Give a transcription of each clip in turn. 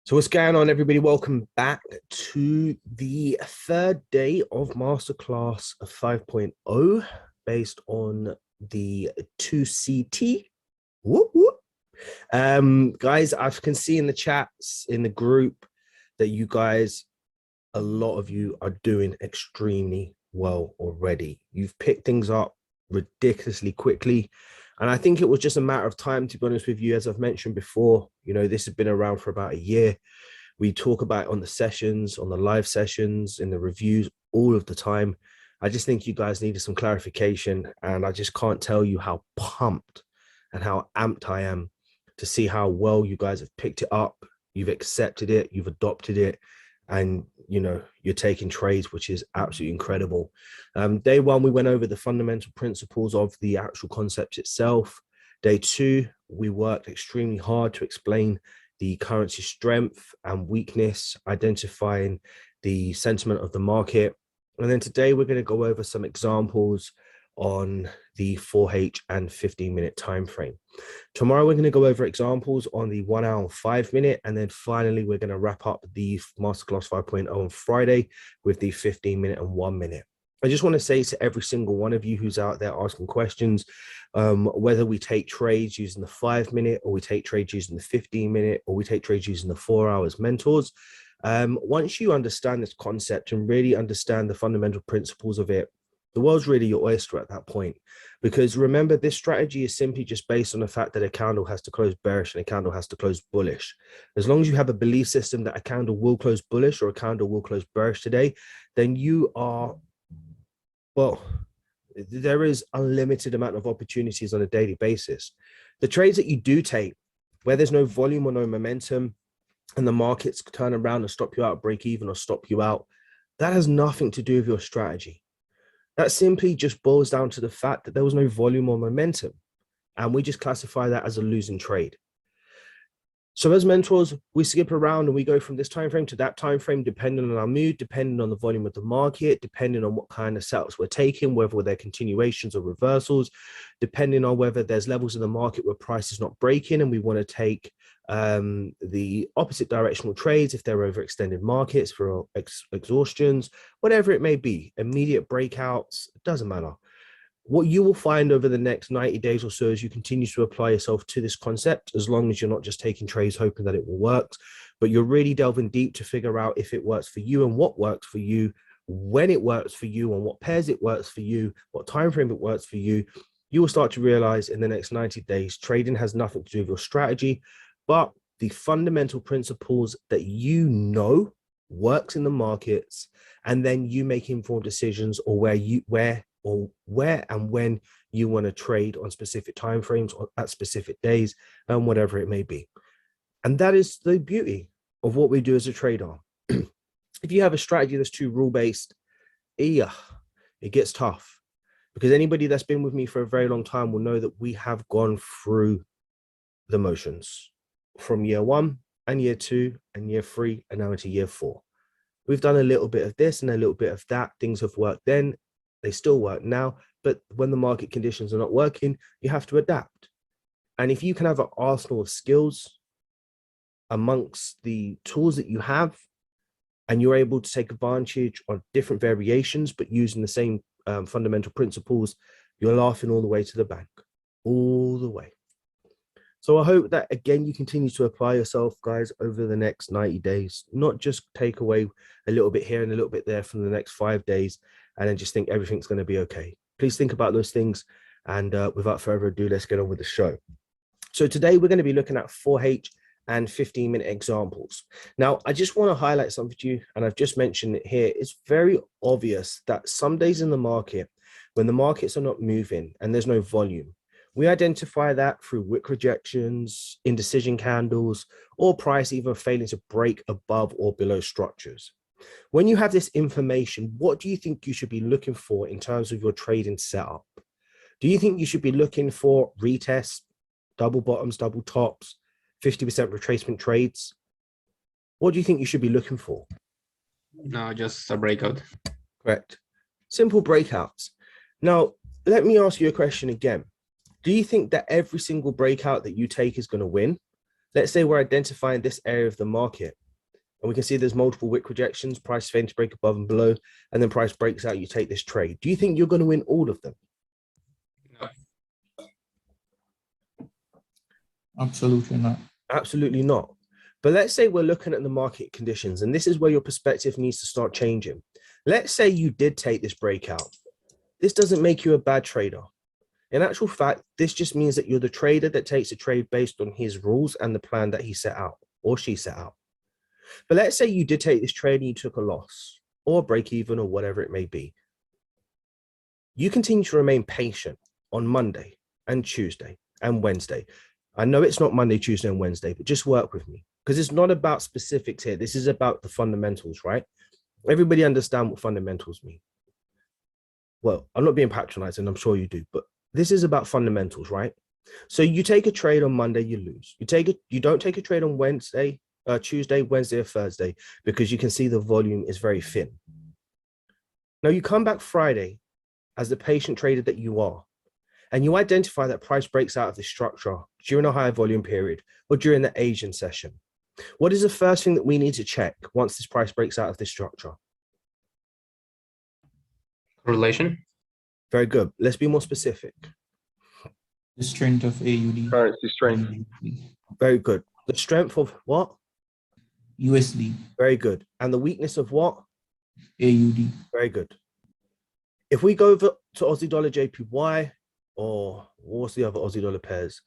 So what's going on, everybody? Welcome back to the third day of Masterclass 5.0 based on the 2CT. Whoop, whoop. Guys, I can see in the chats, in the group, that you guys, a lot of you are doing extremely well already. You've picked things up ridiculously quickly. And I think it was just a matter of time, to be honest with you. As I've mentioned before, this has been around for about a year. We talk about it on the sessions, on the live sessions, in the reviews, all of the time. I just think you guys needed some clarification. And I just can't tell you how pumped and how amped I am to see how well you guys have picked it up. You've accepted it, you've adopted it, and you're taking trades, which is absolutely incredible. Day one, we went over the fundamental principles of the actual concept itself. Day two, we worked extremely hard to explain the currency strength and weakness, identifying the sentiment of the market. And then today we're going to go over some examples on the 4H and 15-minute time frame. Tomorrow we're going to go over examples on the 1 hour and 5-minute, and then finally we're going to wrap up the Masterclass 5.0 on Friday with the 15-minute and 1 minute. I just want to say to every single one of you who's out there asking questions, whether we take trades using the 5-minute, or we take trades using the 15-minute, or we take trades using the 4 hours mentors, once you understand this concept and really understand the fundamental principles of it, the world's really your oyster at that point. Because remember, this strategy is simply just based on the fact that a candle has to close bearish and a candle has to close bullish. As long as you have a belief system that a candle will close bullish or a candle will close bearish today, then you are, well, there is unlimited amount of opportunities on a daily basis. The trades that you do take, where there's no volume or no momentum, and the markets turn around and stop you out, break even, or stop you out, that has nothing to do with your strategy. That simply just boils down to the fact that there was no volume or momentum, and we just classify that as a losing trade. So as mentors, we skip around and we go from this time frame to that time frame, depending on our mood, depending on the volume of the market, depending on what kind of setups we're taking, whether they're continuations or reversals, depending on whether there's levels in the market where price is not breaking and we want to take the opposite directional trades if they're overextended markets for exhaustions, whatever it may be, immediate breakouts, it doesn't matter. What you will find over the next 90 days or so as you continue to apply yourself to this concept, as long as you're not just taking trades hoping that it will work, but you're really delving deep to figure out if it works for you and what works for you, when it works for you, on what pairs it works for you, what time frame it works for you, you will start to realize in the next 90 days, trading has nothing to do with your strategy, but the fundamental principles that works in the markets, and then you make informed decisions or where and when you want to trade on specific timeframes or at specific days and whatever it may be. And that is the beauty of what we do as a trader. If you have a strategy that's too rule-based, it gets tough, because anybody that's been with me for a very long time will know that we have gone through the motions from year 1 and year 2 and year 3 and now into year 4. We've done a little bit of this and a little bit of that. Things have worked then, they still work now, but when the market conditions are not working, you have to adapt. And if you can have an arsenal of skills amongst the tools that you have, and you're able to take advantage of different variations, but using the same fundamental principles, you're laughing all the way to the bank, all the way. So I hope that, again, you continue to apply yourself, guys, over the next 90 days, not just take away a little bit here and a little bit there from the next 5 days and then just think everything's going to be okay. Please think about those things. And without further ado, let's get on with the show. So today we're going to be looking at 4H and 15-minute examples. Now, I just want to highlight something to you, and I've just mentioned it here. It's very obvious that some days in the market, when the markets are not moving and there's no volume, we identify that through wick rejections, indecision candles, or price even failing to break above or below structures. When you have this information, what do you think you should be looking for in terms of your trading setup? Do you think you should be looking for retests, double bottoms, double tops, 50% retracement trades? What do you think you should be looking for? No, just a breakout. Correct. Simple breakouts. Now, let me ask you a question again. Do you think that every single breakout that you take is going to win? Let's say we're identifying this area of the market and we can see there's multiple wick rejections, price failing to break above and below, and then price breaks out, you take this trade. Do you think you're going to win all of them? No. Absolutely not. Absolutely not. But let's say we're looking at the market conditions, and this is where your perspective needs to start changing. Let's say you did take this breakout. This doesn't make you a bad trader. In actual fact, this just means that you're the trader that takes a trade based on his rules and the plan that he set out or she set out. But let's say you did take this trade and you took a loss or a break even or whatever it may be. You continue to remain patient on Monday and Tuesday and Wednesday. I know it's not Monday, Tuesday, and Wednesday, but just work with me because it's not about specifics here. This is about the fundamentals, right? Everybody understand what fundamentals mean. Well, I'm not being patronizing, I'm sure you do, but this is about fundamentals, right? So you take a trade on Monday, you lose. You don't take a trade on Wednesday, Tuesday, Wednesday, or Thursday, because you can see the volume is very thin. Now you come back Friday as the patient trader that you are, and you identify that price breaks out of the structure during a higher volume period or during the Asian session. What is the first thing that we need to check once this price breaks out of this structure? Correlation. Very good. Let's be more specific. The strength of AUD. Currency strength. Very good. The strength of what? USD. Very good. And the weakness of what? AUD. Very good. If we go over to Aussie dollar JPY, or what's the other Aussie dollar pairs?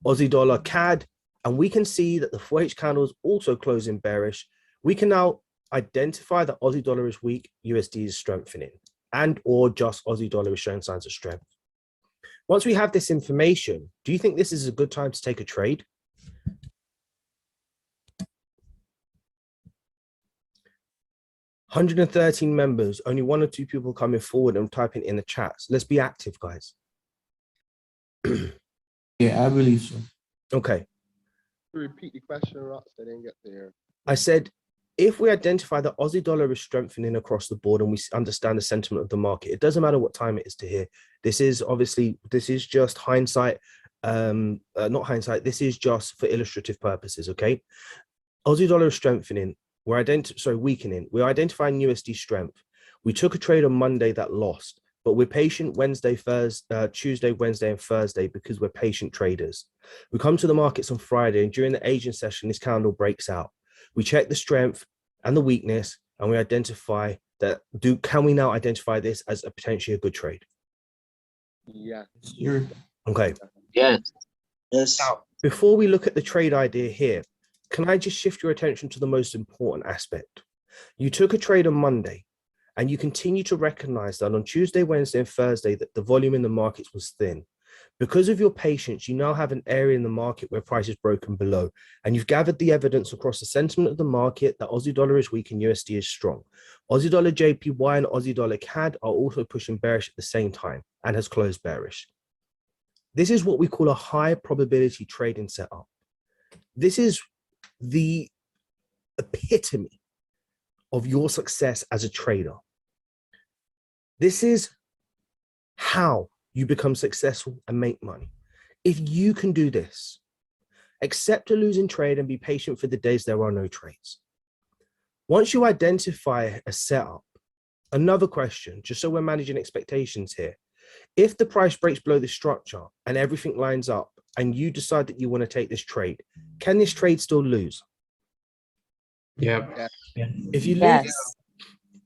Aussie dollar CAD, and we can see that the 4H candles also closing bearish. We can now identify that Aussie dollar is weak, USD is strengthening, and or just Aussie dollar is showing signs of strength. Once we have this information, do you think this is a good time to take a trade? $113 members, only 1 or 2 people coming forward and typing in the chats. Let's be active, guys. Yeah, I believe so. Okay. Repeat the question, Rox. I didn't get there. I said, if we identify that Aussie dollar is strengthening across the board and we understand the sentiment of the market, it doesn't matter what time it is to here. This is just hindsight, not hindsight. This is just for illustrative purposes, okay? Aussie dollar is strengthening. Weakening. We're identifying USD strength. We took a trade on Monday that lost, but we're patient Tuesday, Wednesday, and Thursday because we're patient traders. We come to the markets on Friday, and during the Asian session, this candle breaks out. We check the strength and the weakness, and we identify that. Can we now identify this as a potentially a good trade? Yeah. Sure. Okay. Yes. Yes. Now, before we look at the trade idea here, can I just shift your attention to the most important aspect? You took a trade on Monday, and you continue to recognize that on Tuesday, Wednesday, and Thursday that the volume in the markets was thin. Because of your patience, you now have an area in the market where price is broken below, and you've gathered the evidence across the sentiment of the market that Aussie dollar is weak and USD is strong. Aussie dollar JPY and Aussie dollar CAD are also pushing bearish at the same time and has closed bearish. This is what we call a high probability trading setup. This is the epitome of your success as a trader. This is how you become successful and make money. If you can do this, accept a losing trade and be patient for the days there are no trades. Once you identify a setup, another question, just so we're managing expectations here, if the price breaks below the structure and everything lines up and you decide that you want to take this trade, can this trade still lose? Yeah. If you lose, Yes.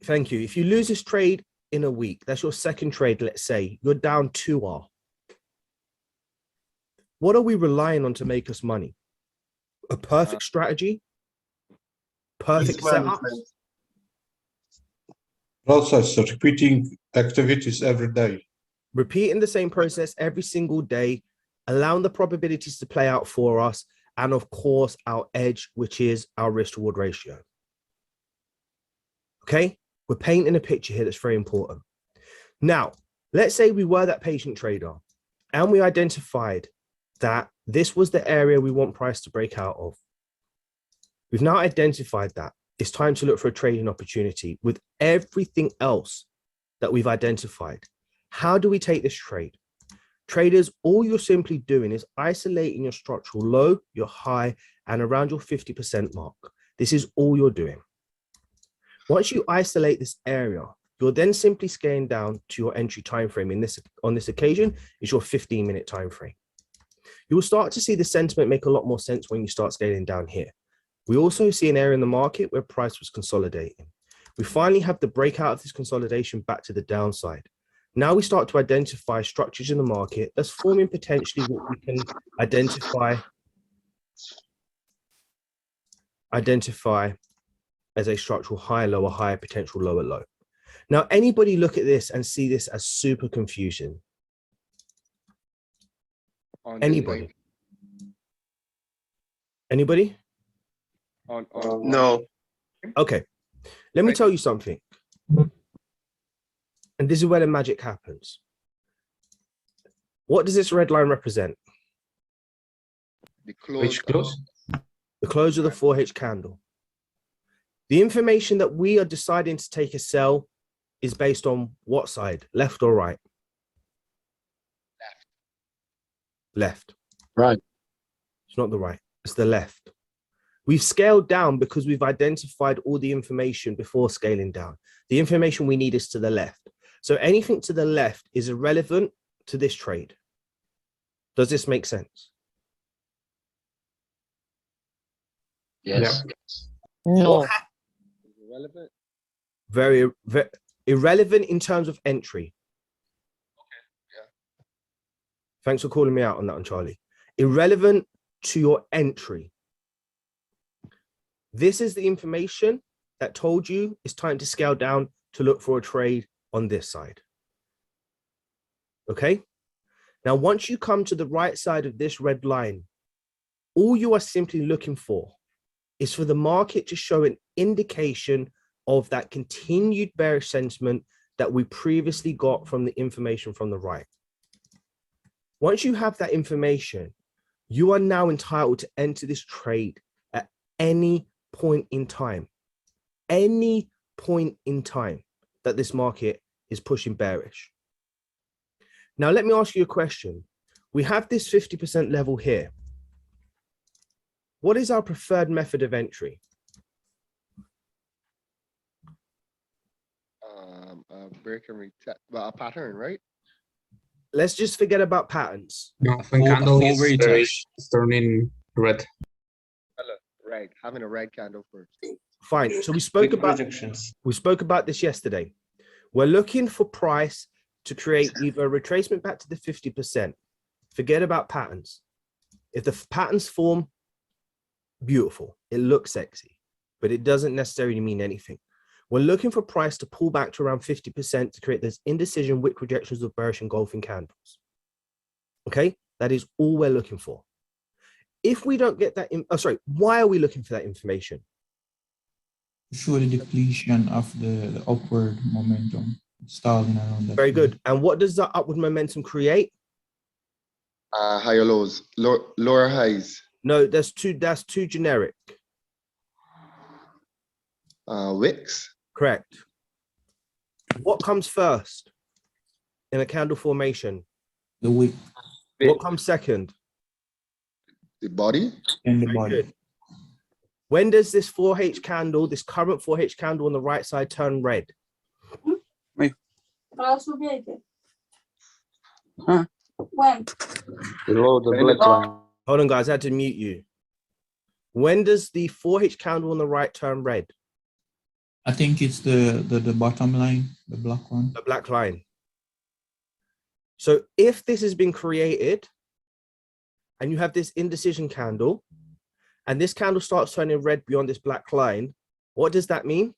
thank you. If you lose this trade in a week, that's your second trade, let's say, you're down 2R. What are we relying on to make us money? A perfect strategy? Perfect setup? Process, repeating activities every day. Repeating the same process every single day, allowing the probabilities to play out for us, and of course, our edge, which is our risk-reward ratio. Okay? We're painting a picture here that's very important. Now, let's say we were that patient trader and we identified that this was the area we want price to break out of. We've now identified that. It's time to look for a trading opportunity with everything else that we've identified. How do we take this trade? Traders, all you're simply doing is isolating your structural low, your high, and around your 50% mark. This is all you're doing. Once you isolate this area, you're then simply scaling down to your entry time frame. On this occasion, is your 15-minute time frame. You will start to see the sentiment make a lot more sense when you start scaling down here. We also see an area in the market where price was consolidating. We finally have the breakout of this consolidation back to the downside. Now we start to identify structures in the market that's forming potentially what we can identify as a structural high, lower, high, potential lower, low. Now, anybody look at this and see this as super confusing? On the Anybody? link, Anybody? on No. Okay, let me tell you something. And this is where the magic happens. What does this red line represent? the close. Which close? The close of the 4H candle. The information that we are deciding to take a sell is based on what side, left or right? Left. Right. It's not the right, it's the left. We've scaled down because we've identified all the information before scaling down. The information we need is to the left. So anything to the left is irrelevant to this trade. Does this make sense? Yes. No. Irrelevant. Very irrelevant in terms of entry. Yeah. Thanks for calling me out on that one, Charlie. Irrelevant to your entry. This is the information that told you it's time to scale down to look for a trade on this side. Okay. Now, once you come to the right side of this red line, all you are simply looking for is for the market to show an indication of that continued bearish sentiment that we previously got from the information from the right. Once you have that information, you are now entitled to enter this trade at any point in time. Any point in time that this market is pushing bearish. Now, let me ask you a question. We have this 50% level here. What is our preferred method of entry? Break and retest, well, a pattern, right? Let's just forget about patterns. No, when Full- candle full is retouch. turning red. Red, having a red candle first. Fine. So we spoke about this yesterday. We're looking for price to create either a retracement back to the 50%. Forget about patterns. If the patterns form, beautiful. It looks sexy, but it doesn't necessarily mean anything. We're looking for price to pull back to around 50% to create those indecision wick rejections of bearish engulfing candles. Okay, that is all we're looking for. If we don't get that, why are we looking for that information? Show the depletion of the upward momentum stalling around that. Very good. And what does that upward momentum create? Higher lows, lower highs. No, that's too generic. Wicks. Correct. What comes first in a candle formation? The wick What comes second? The body. and the Very body. good. When does this 4H candle, this current 4H candle on the right side turn red? Huh? When? Below the black line. Hold on, guys, I had to mute you. When does the 4H candle on the right turn red? I think it's the bottom line, the black one. The black line. So if this has been created and you have this indecision candle and this candle starts turning red beyond this black line, what does that mean?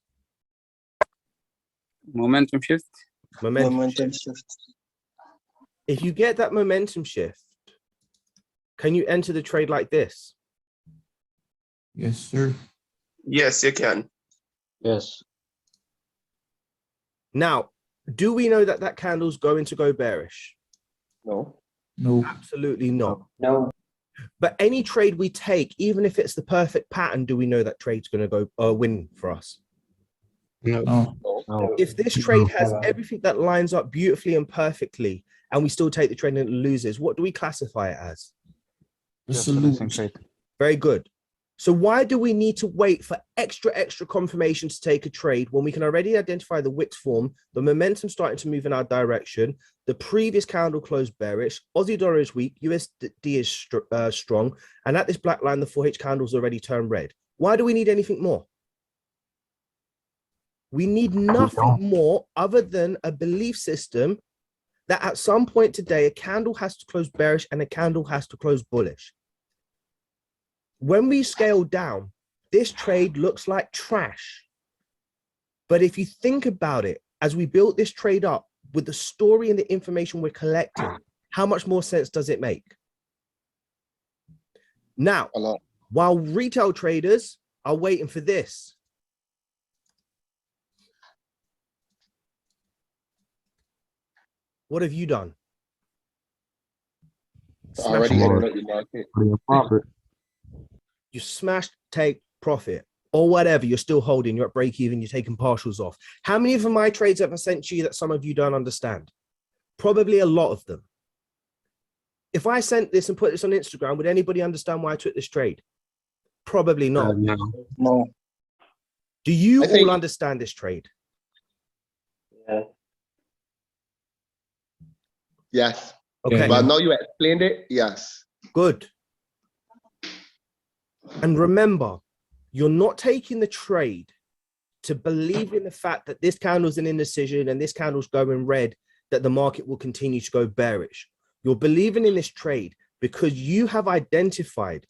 Momentum shift. Momentum shift. If you get that momentum shift, can you enter the trade like this? Yes, sir. Yes, you can. Yes. Now, do we know that that candle's going to go bearish? No. No. Absolutely not. No. But any trade we take, even if it's the perfect pattern, do we know that trade's going to go win for us? No. No. No. If this trade has everything that lines up beautifully and perfectly, and we still take the trade and it loses, what do we classify it as? It's Just a a losing lose. trade. Very good. So why do we need to wait for extra confirmation to take a trade when we can already identify the wicks form, the momentum starting to move in our direction, the previous candle closed bearish, Aussie dollar is weak, USD is strong, and at this black line, the 4H candle's already turned red. Why do we need anything more? We need nothing more other than a belief system that at some point today, a candle has to close bearish and a candle has to close bullish. When we scale down, this trade looks like trash. But if you think about it, as we built this trade up with the story and the information we're collecting, how much more sense does it make? Now, A lot. while retail traders are waiting for this, what have you done? Already Smashed in the market. Putting a profit. You smashed, take profit or whatever, you're still holding, you're at break even, you're taking partials off. How many of my trades have I sent you that some of you don't understand? Probably a lot of them. If I sent this and put this on Instagram, would anybody understand why I took this trade? Probably not. No. No. Do you I think- all understand this trade? Yes. Okay, But now you explained it. Yes. good. And remember, you're not taking the trade to believe in the fact that this candle's an indecision and this candle's going red, that the market will continue to go bearish. You're believing in this trade because you have identified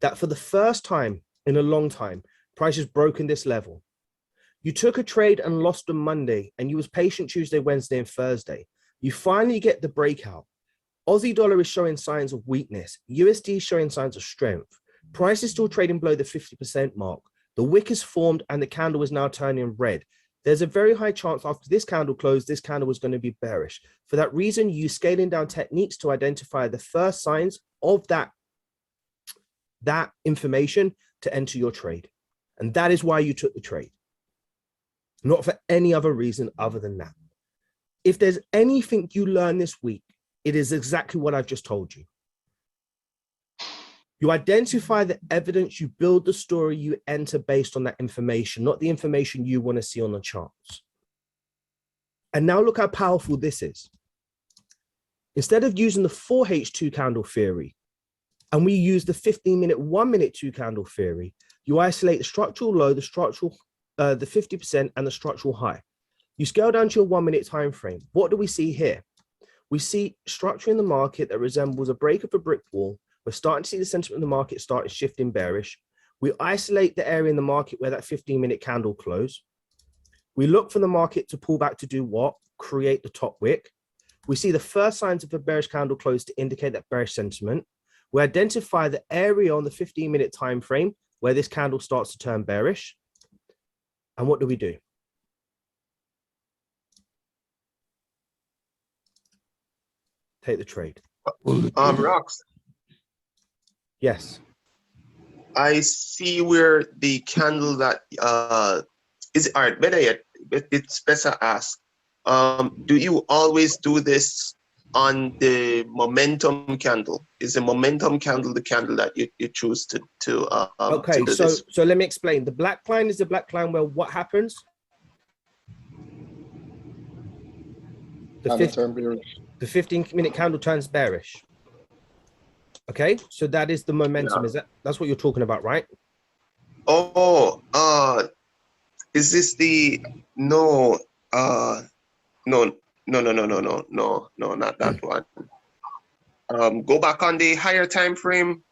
that for the first time in a long time, price has broken this level. You took a trade and lost on Monday, and you was patient Tuesday, Wednesday, and Thursday. You finally get the breakout. Aussie dollar is showing signs of weakness. USD is showing signs of strength. Price is still trading below the 50% mark. The wick is formed and the candle is now turning red. There's a very high chance after this candle closed, this candle was going to be bearish. For that reason, you scaling down techniques to identify the first signs of that information to enter your trade. And that is why you took the trade. Not for any other reason other than that. If there's anything you learn this week, it is exactly what I've just told you. You identify the evidence, you build the story, you enter based on that information, not the information you want to see on the charts. And now look how powerful this is. Instead of using the 4H2 candle theory, and we use the 15-minute, 1-minute 2 candle theory, you isolate the structural low, the 50% and the structural high. You scale down to your 1-minute time frame. What do we see here? We see structure in the market that resembles a break of a brick wall. We're starting to see the sentiment of the market starting shifting bearish. We isolate the area in the market where that 15-minute candle closed. We look for the market to pull back to do what? Create the top wick. We see the first signs of a bearish candle close to indicate that bearish sentiment. We identify the area on the 15-minute time frame where this candle starts to turn bearish. And what do we do? Take the trade. Rox, Yes. I see where the candle that is all right, better yet, it's better ask. Do you always do this on the momentum candle? Is the momentum candle the candle that you choose to Okay, do so this? let me explain. The black line is the black line where what happens? The Candle turn bearish. 15-minute candle turns bearish. Okay, so that is the momentum. Yeah. That's what you're talking about, right? Oh, is this the no? No, not that one. Go back on the higher time frame.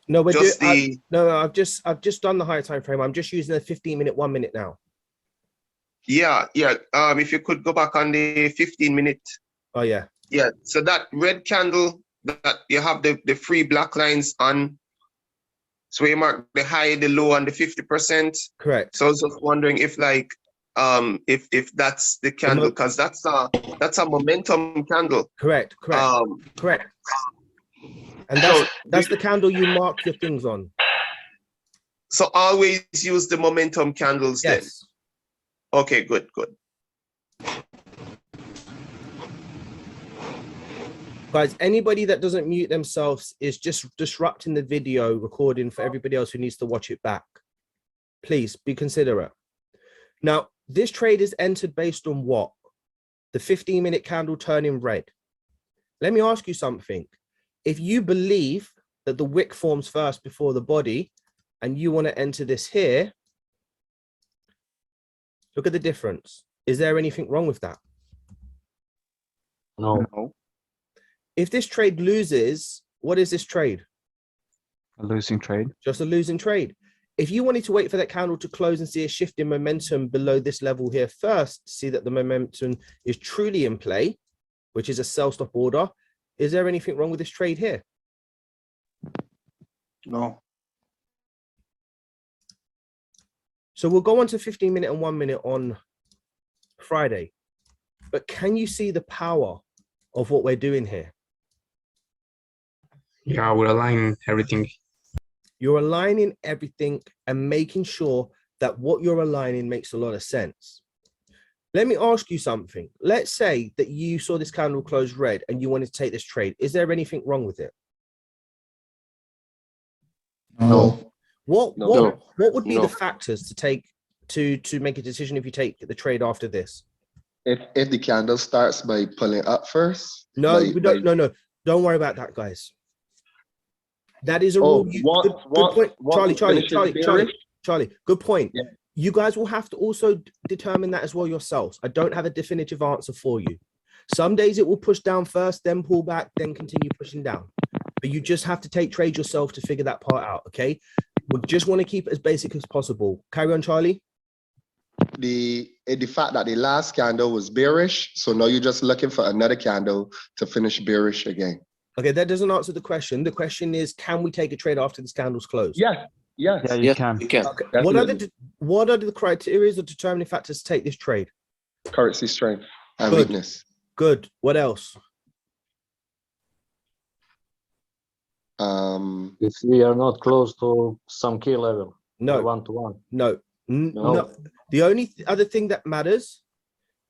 No, we're Just doing. No, I've just done the higher time frame. I'm just using the 15-minute, 1-minute now. Yeah. If you could go back on the 15-minute. Oh yeah. Yeah. So that red candle that you have the three black lines on. So you mark the high, the low, and the 50%. Correct. So I was just wondering if if that's the candle, because that's a momentum candle. Correct. Correct. And that's the candle you mark your things on. So always use the momentum candles then. Yes. Okay, good. Guys, anybody that doesn't mute themselves is just disrupting the video recording for everybody else who needs to watch it back. Please be considerate. Now, this trade is entered based on what? The 15-minute candle turning red. Let me ask you something. If you believe that the wick forms first before the body and you want to enter this here, look at the difference. Is there anything wrong with that? No. If this trade loses, what is this trade? A losing trade. Just a losing trade. If you wanted to wait for that candle to close and see a shift in momentum below this level here first, see that the momentum is truly in play, which is a sell stop order, is there anything wrong with this trade here? No. So we'll go on to 15-minute and 1 minute on Friday. But can you see the power of what we're doing here? Yeah, we're aligning everything. You're aligning everything and making sure that what you're aligning makes a lot of sense. Let me ask you something. Let's say that you saw this candle close red and you wanted to take this trade. Is there anything wrong with it? No. What would be No. the factors to take to make a decision if you take the trade after this? If the candle starts by pulling up first. No, by- we don't. by- No. Don't worry about that, guys. That is a Oh, rule. what Good point. finishes bearish? Charlie, good point. Yeah. You guys will have to also determine that as well yourselves. I don't have a definitive answer for you. Some days it will push down first, then pull back, then continue pushing down. But you just have to take trade yourself to figure that part out, okay? We just want to keep it as basic as possible. Carry on, Charlie. The fact that the last candle was bearish, so now you're just looking for another candle to finish bearish again. Okay, that doesn't answer the question. The question is, can we take a trade after this candle's closed? Yes, yes. Yeah, you can. You can. Okay. Definitely. What are the criteria or determining factors to take this trade? Currency strength and Good. weakness. Good. What else? If we are not close to some key level, No. 1-to-1. No. No. No. The only other thing that matters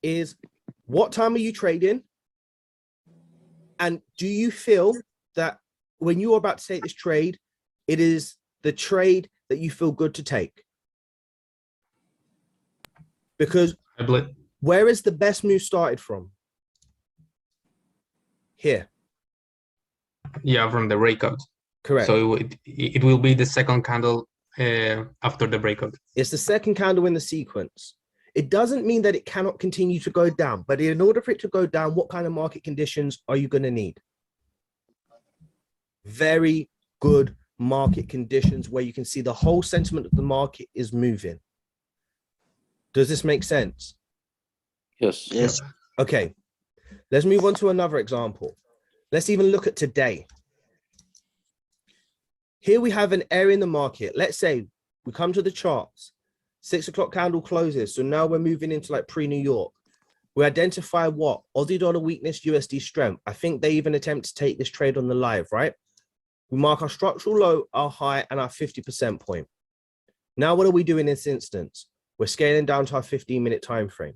is what time are you trading? And do you feel that when you're about to take this trade, it is the trade that you feel good to take? Because I believe. where is the best move started from? Here. Yeah, from the breakout. Correct. So it will be the second candle after the breakout. It's the second candle in the sequence. It doesn't mean that it cannot continue to go down, but in order for it to go down, what kind of market conditions are you going to need? Very good market conditions where you can see the whole sentiment of the market is moving. Does this make sense? Yes. Yes. Okay, let's move on to another example. Let's even look at today. Here we have an area in the market. Let's say we come to the charts. 6 o'clock candle closes. So now we're moving into like pre-New York. We identify what? Aussie dollar weakness, USD strength. I think they even attempt to take this trade on the live, right? We mark our structural low, our high, and our 50% point. Now, what are we doing in this instance? We're scaling down to our 15-minute time frame.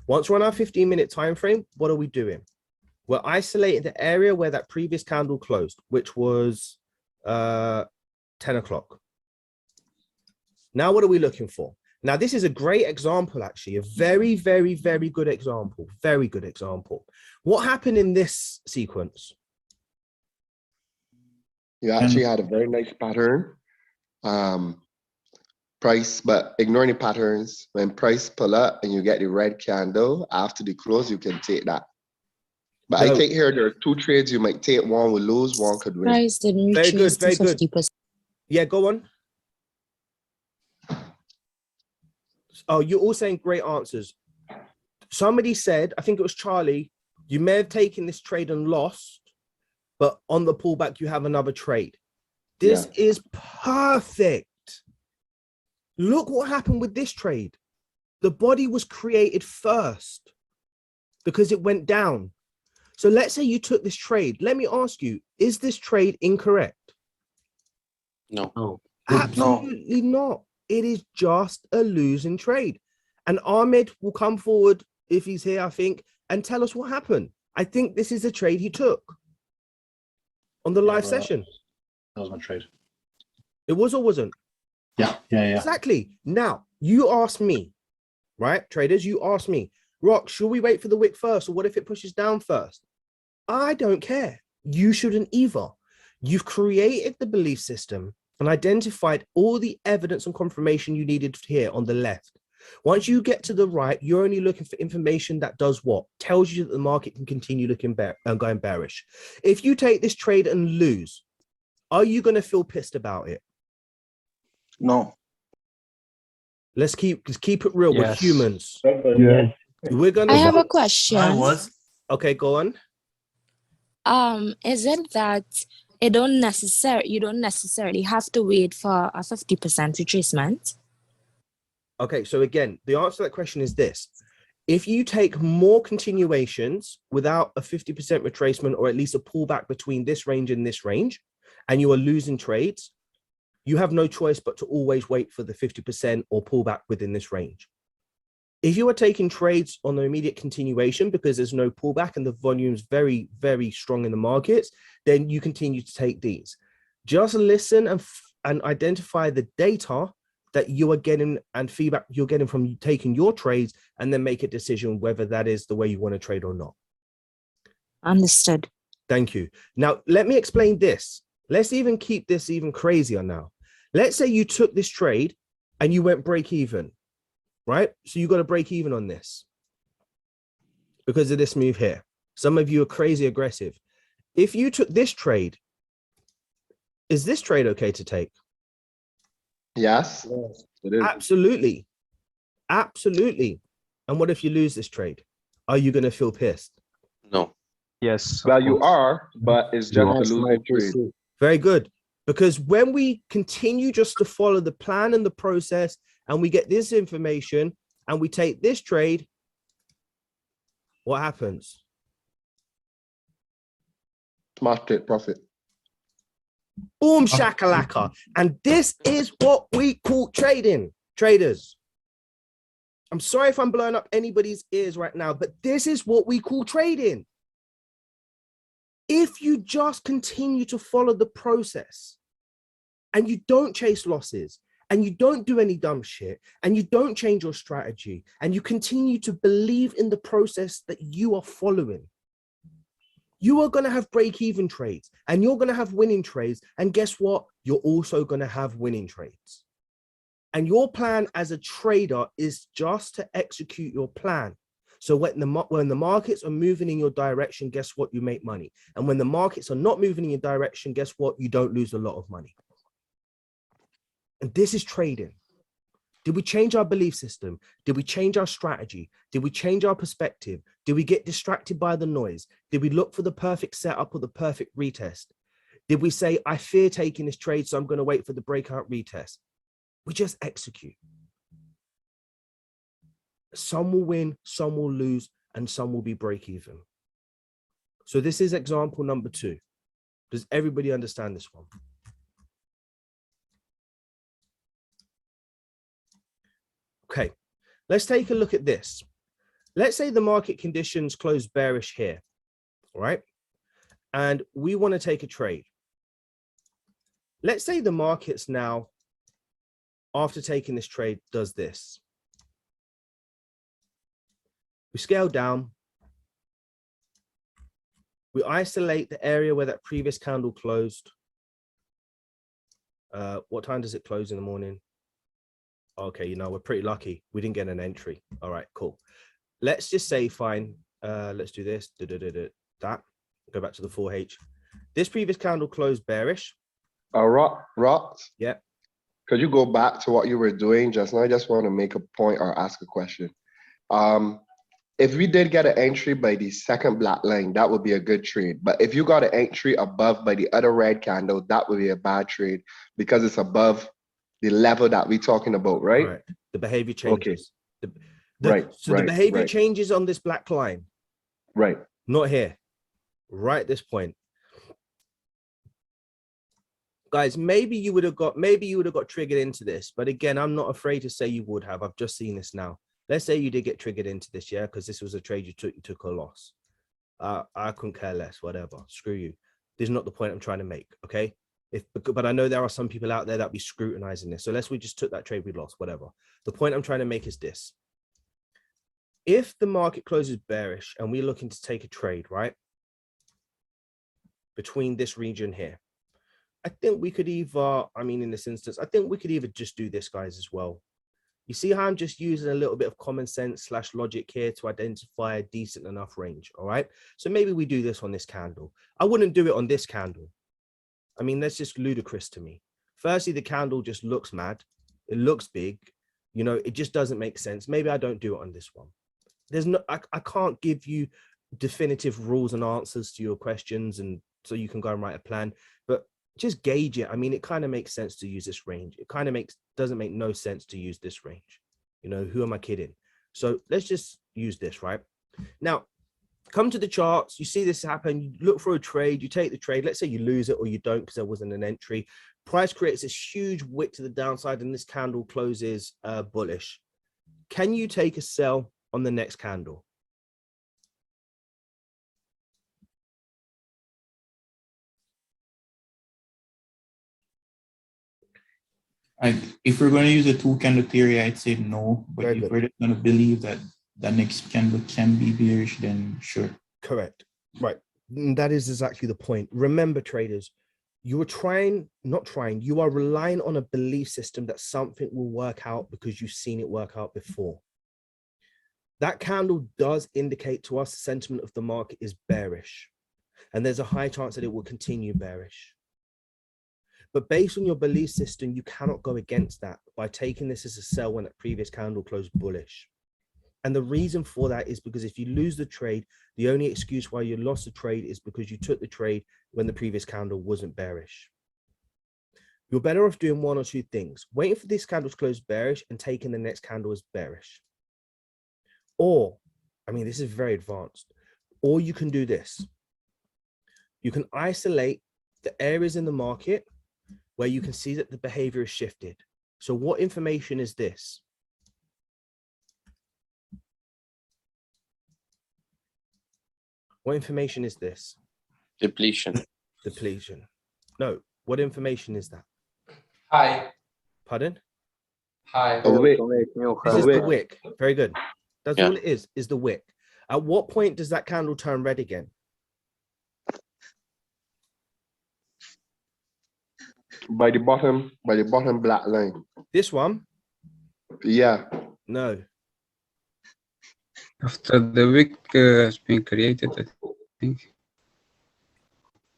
Once we're on our 15-minute time frame, what are we doing? We're isolating the area where that previous candle closed, which was 10 o'clock. Now, what are we looking for? Now, this is a great example, actually, a very, very, very good example. Very good example. What happened in this sequence? You actually had a very nice pattern. Price, but ignoring the patterns, when price pull up and you get the red candle after the close, you can take that. But No. I think here there are two trades you might take. One will lose, one could win. Price didn't Very retrace good, very to good. 50%. Yeah, go on. Oh, you're all saying great answers. Somebody said, I think it was Charlie, you may have taken this trade and lost, but on the pullback, you have another trade. This is perfect. Look what happened with this trade. The body was created first because it went down. So let's say you took this trade. Let me ask you, is this trade incorrect? No. No. Absolutely not. It is just a losing trade. And Ahmed will come forward if he's here, I think, and tell us what happened. I think this is a trade he took. on the live but session. That was my trade. It was or wasn't? Yeah. Exactly. Now, you asked me, right, traders, you asked me, Rock, should we wait for the wick first, or what if it pushes down first? I don't care. You shouldn't either. You've created the belief system and identified all the evidence and confirmation you needed here on the left. Once you get to the right, you're only looking for information that does what? Tells you that the market can continue looking going bearish. If you take this trade and lose, are you going to feel pissed about it? No. Let's keep it real. We're Yes. humans. Yeah. We're gonna. I have a question. Okay, go on. Is it that you don't necessarily have to wait for a 50% retracement? Okay, so again, the answer to that question is this. If you take more continuations without a 50% retracement, or at least a pullback between this range and this range, and you are losing trades, you have no choice but to always wait for the 50% or pullback within this range. If you are taking trades on the immediate continuation because there's no pullback and the volume's very, very strong in the markets, then you continue to take these. Just listen and identify the data that you are getting and feedback you're getting from taking your trades, and then make a decision whether that is the way you want to trade or not. Understood. Thank you. Now, let me explain this. Let's even keep this even crazier now. Let's say you took this trade and you went break even, right? So you got to break even on this because of this move here. Some of you are crazy aggressive. If you took this trade, is this trade okay to take? Yes, it is. Absolutely. Absolutely. And what if you lose this trade? Are you going to feel pissed? No. Yes. Well, you are, but it's just a That's my losing trade. PC. Very good. Because when we continue just to follow the plan and the process, and we get this information and we take this trade, what happens? Smart trade profit. Boom shakalaka. And this is what we call trading, traders. I'm sorry if I'm blowing up anybody's ears right now, but this is what we call trading. If you just continue to follow the process and you don't chase losses and you don't do any dumb shit and you don't change your strategy and you continue to believe in the process that you are following, you are going to have break-even trades and you're going to have winning trades. And guess what? You're also going to have winning trades. And your plan as a trader is just to execute your plan. So when the markets are moving in your direction, guess what? You make money. And when the markets are not moving in your direction, guess what? You don't lose a lot of money. And this is trading. Did we change our belief system? Did we change our strategy? Did we change our perspective? Did we get distracted by the noise? Did we look for the perfect setup or the perfect retest? Did we say, I fear taking this trade, so I'm going to wait for the breakout retest? We just execute. Some will win, some will lose, and some will be break even. So this is example number 2. Does everybody understand this one? Okay, let's take a look at this. Let's say the market conditions close bearish here, all right? And we want to take a trade. Let's say the market's now, after taking this trade, does this. We scale down. We isolate the area where that previous candle closed. What time does it close in the morning? Okay, you know, we're pretty lucky. We didn't get an entry. All right, cool. Let's just say, fine. Let's do this. That. Go back to the 4H. This previous candle closed bearish. Rock. Yeah. Could you go back to what you were doing just now? I just want to make a point or ask a question. If we did get an entry by the second black line, that would be a good trade. But if you got an entry above by the other red candle, that would be a bad trade because it's above the level that we're talking about, right? Right. The behavior changes. Okay. The behavior changes on this black line. Right. Not here. Right at this point. Guys, maybe you would have got triggered into this. But again, I'm not afraid to say you would have. I've just seen this now. Let's say you did get triggered into this, yeah, because this was a trade you took a loss. I couldn't care less, whatever. Screw you. This is not the point I'm trying to make, okay? But I know there are some people out there that be scrutinizing this. So we just took that trade we lost, whatever. The point I'm trying to make is this. If the market closes bearish and we're looking to take a trade, right? Between this region here, I think we could either, I mean, in this instance, I think we could either just do this, guys, as well. You see how I'm just using a little bit of common sense / logic here to identify a decent enough range, all right? So maybe we do this on this candle. I wouldn't do it on this candle. I mean, that's just ludicrous to me. Firstly, the candle just looks mad. It looks big. You know, it just doesn't make sense. Maybe I don't do it on this one. There's no, I can't give you definitive rules and answers to your questions, and so you can go and write a plan, but just gauge it. I mean, it kind of makes sense to use this range. It kind of doesn't make no sense to use this range. You know, who am I kidding? So let's just use this, right? Now, come to the charts, you see this happen, you look for a trade, you take the trade, let's say you lose it or you don't because there wasn't an entry. Price creates this huge wick to the downside and this candle closes bullish. Can you take a sell on the next candle? If we're going to use a two candle theory, I'd say no. But Very if good. we're just going to believe that the next candle can be bearish, then sure. Correct. Right. And that is exactly the point. Remember, traders, you are relying on a belief system that something will work out because you've seen it work out before. That candle does indicate to us the sentiment of the market is bearish. And there's a high chance that it will continue bearish. But based on your belief system, you cannot go against that by taking this as a sell when that previous candle closed bullish. And the reason for that is because if you lose the trade, the only excuse why you lost the trade is because you took the trade when the previous candle wasn't bearish. You're better off doing one or two things. Waiting for this candle to close bearish and taking the next candle as bearish. Or, I mean, this is very advanced. Or you can do this. You can isolate the areas in the market where you can see that the behavior is shifted. So what information is this? What information is this? Depletion. Depletion. No, what information is that? High. Pardon? High. To wick. make new This high. is the wick. Very good. That's Yeah. all it is the wick. At what point does that candle turn red again? By the bottom black line. This one? Yeah. No. After the wick has been created, I think.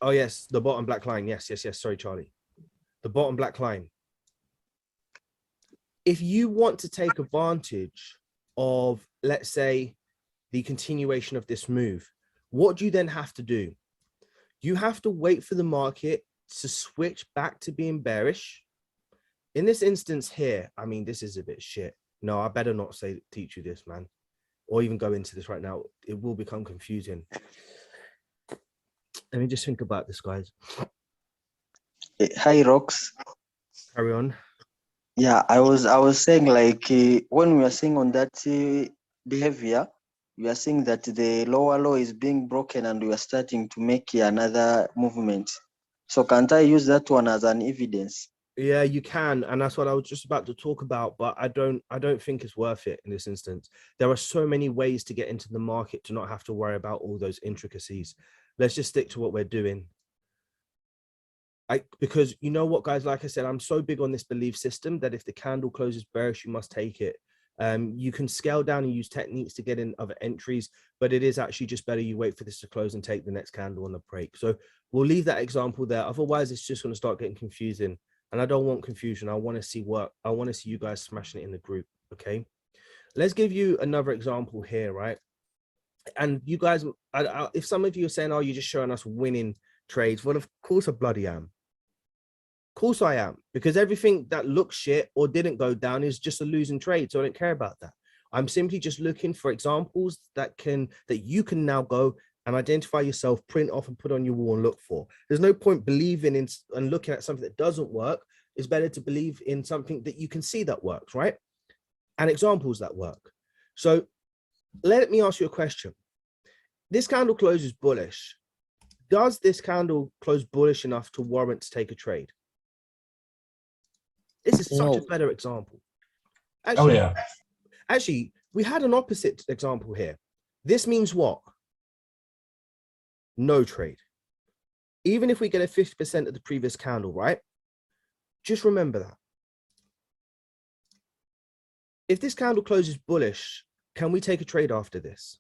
Oh, yes, the bottom black line. Yes. Sorry, Charlie. The bottom black line. If you want to take advantage of, let's say, the continuation of this move, what do you then have to do? You have to wait for the market to switch back to being bearish. In this instance here, I mean, this is a bit shit. No, I better not teach you this, man, or even go into this right now. It will become confusing. Let me just think about this, guys. Hi, Rox. Carry on. Yeah, I was saying, like, when we are seeing on that behavior, we are seeing that the lower low is being broken and we are starting to make another movement. So can't I use that one as an evidence? Yeah, you can, and that's what I was just about to talk about, but I don't think it's worth it in this instance. There are so many ways to get into the market to not have to worry about all those intricacies. Let's just stick to what we're doing. Because you know what, guys, like I said, I'm so big on this belief system that if the candle closes bearish, you must take it. You can scale down and use techniques to get in other entries, but it is actually just better you wait for this to close and take the next candle on the break. So we'll leave that example there. Otherwise, it's just going to start getting confusing. And I don't want confusion. I want to see I want to see you guys smashing it in the group. Okay. Let's give you another example here, right? And you guys, if some of you are saying, oh, you're just showing us winning trades. Well, of course I bloody am. Of course I am, because everything that looks shit or didn't go down is just a losing trade. So I don't care about that. I'm simply just looking for examples that you can now go and identify yourself, print off and put on your wall and look for. There's no point believing in and looking at something that doesn't work. It's better to believe in something that you can see that works, right? And examples that work. So let me ask you a question. This candle closes bullish. does this candle close bullish enough to warrant to take a trade? This is such a No. better example. Oh Actually, yeah. actually, we had an opposite example here. This means what? No trade. Even if we get a 50% of the previous candle, right? Just remember that. If this candle closes bullish, can we take a trade after this?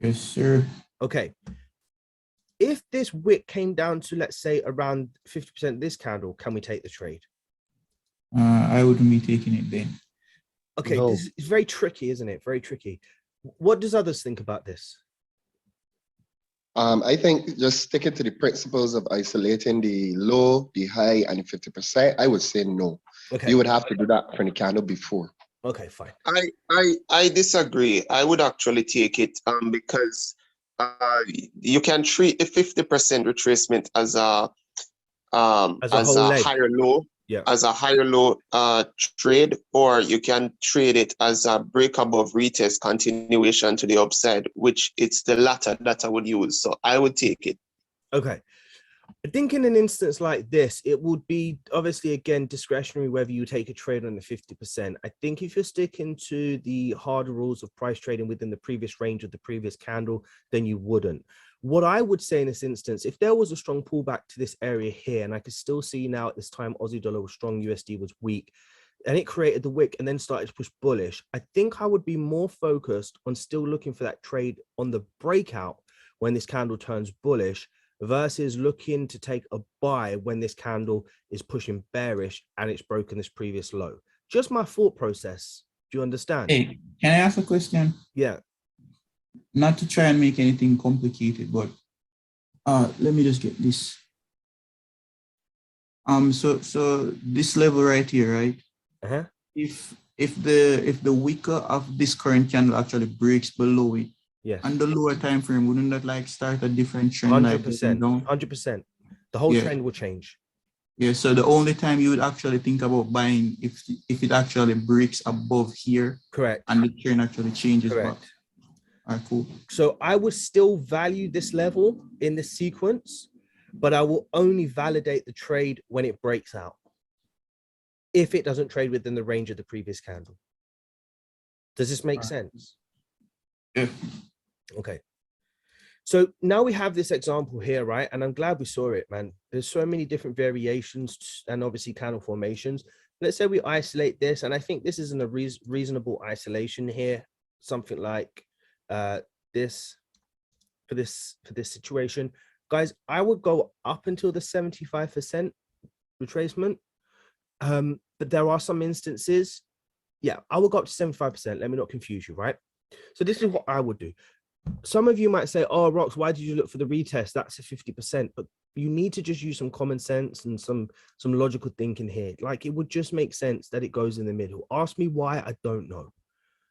Yes, sir. Okay. If this wick came down to, let's say, around 50% this candle, can we take the trade? I wouldn't be taking it then. Okay, No. this is very tricky, isn't it? Very tricky. What does others think about this? I think just sticking to the principles of isolating the low, the high, and the 50%, I would say no. Okay. You would have to do that for the candle before. Okay, fine. I disagree. I would actually take it because you can treat the 50% retracement as a whole leg. higher low, Yeah. as a higher low trade, or you can trade it as a break above retest continuation to the upside, which it's the latter that I would use. So I would take it. Okay. I think in an instance like this, it would be obviously, again, discretionary whether you take a trade on the 50%. I think if you're sticking to the harder rules of price trading within the previous range of the previous candle, then you wouldn't. What I would say in this instance, if there was a strong pullback to this area here, and I could still see now at this time, Aussie dollar was strong, USD was weak, and it created the wick and then started to push bullish, I think I would be more focused on still looking for that trade on the breakout when this candle turns bullish, versus looking to take a buy when this candle is pushing bearish and it's broken this previous low. Just my thought process. Do you understand? Hey, can I ask a question? Yeah. Not to try and make anything complicated, but let me just get this. So this level right here, right? Uh-huh. If the wicker of this current candle actually breaks below it, yes, and the lower time frame, wouldn't that like start a different trend? 100%, 100%. The whole trend will change. Yeah, so the only time you would actually think about buying if it actually breaks above here. Correct. And the trend actually changes. Correct. Back. All right, cool. So I would still value this level in the sequence, but I will only validate the trade when it breaks out, if it doesn't trade within the range of the previous candle. Does this make sense? Yeah. Okay. So now we have this example here, right? And I'm glad we saw it, man. There's so many different variations and obviously candle formations. Let's say we isolate this, and I think this is in a reasonable isolation here, something like this for this situation. Guys, I would go up until the 75% retracement. But there are some instances, yeah, I will go up to 75%. Let me not confuse you, right? So this is what I would do. Some of you might say, oh, Rox, why did you look for the retest? That's a 50%. But you need to just use some common sense and some logical thinking here. Like, it would just make sense that it goes in the middle. Ask me why, I don't know.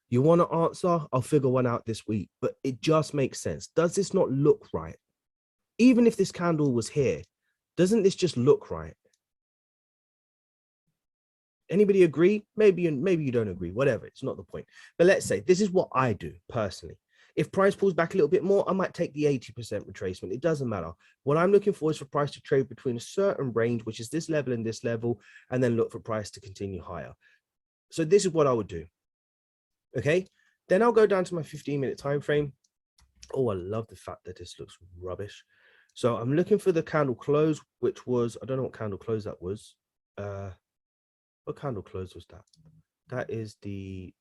You want to answer? I'll figure one out this week. But it just makes sense. Does this not look right? Even if this candle was here, doesn't this just look right? Anybody agree? Maybe you don't agree, whatever, it's not the point. But let's say this is what I do personally. If price pulls back a little bit more, I might take the 80% retracement. It doesn't matter. What I'm looking for is for price to trade between a certain range, which is this level and this level, and then look for price to continue higher. So this is what I would do. Okay, then I'll go down to my 15-minute time frame. Oh, I love the fact that this looks rubbish. So I'm looking for the candle close, which was, I don't know what candle close that was. What candle close was that? That is the,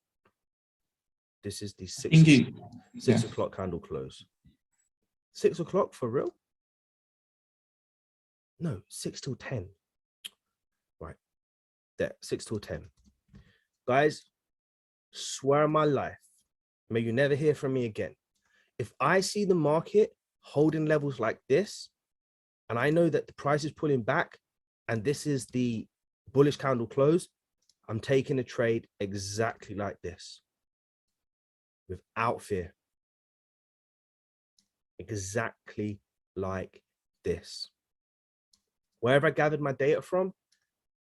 this is the 6 o'clock candle close. 6 o'clock for real? No, 6 till 10. Right, there, 6 till 10. Guys, swear on my life, may you never hear from me again. If I see the market holding levels like this, and I know that the price is pulling back, and this is the bullish candle close, I'm taking a trade exactly like this, without fear. Exactly like this. Wherever I gathered my data from,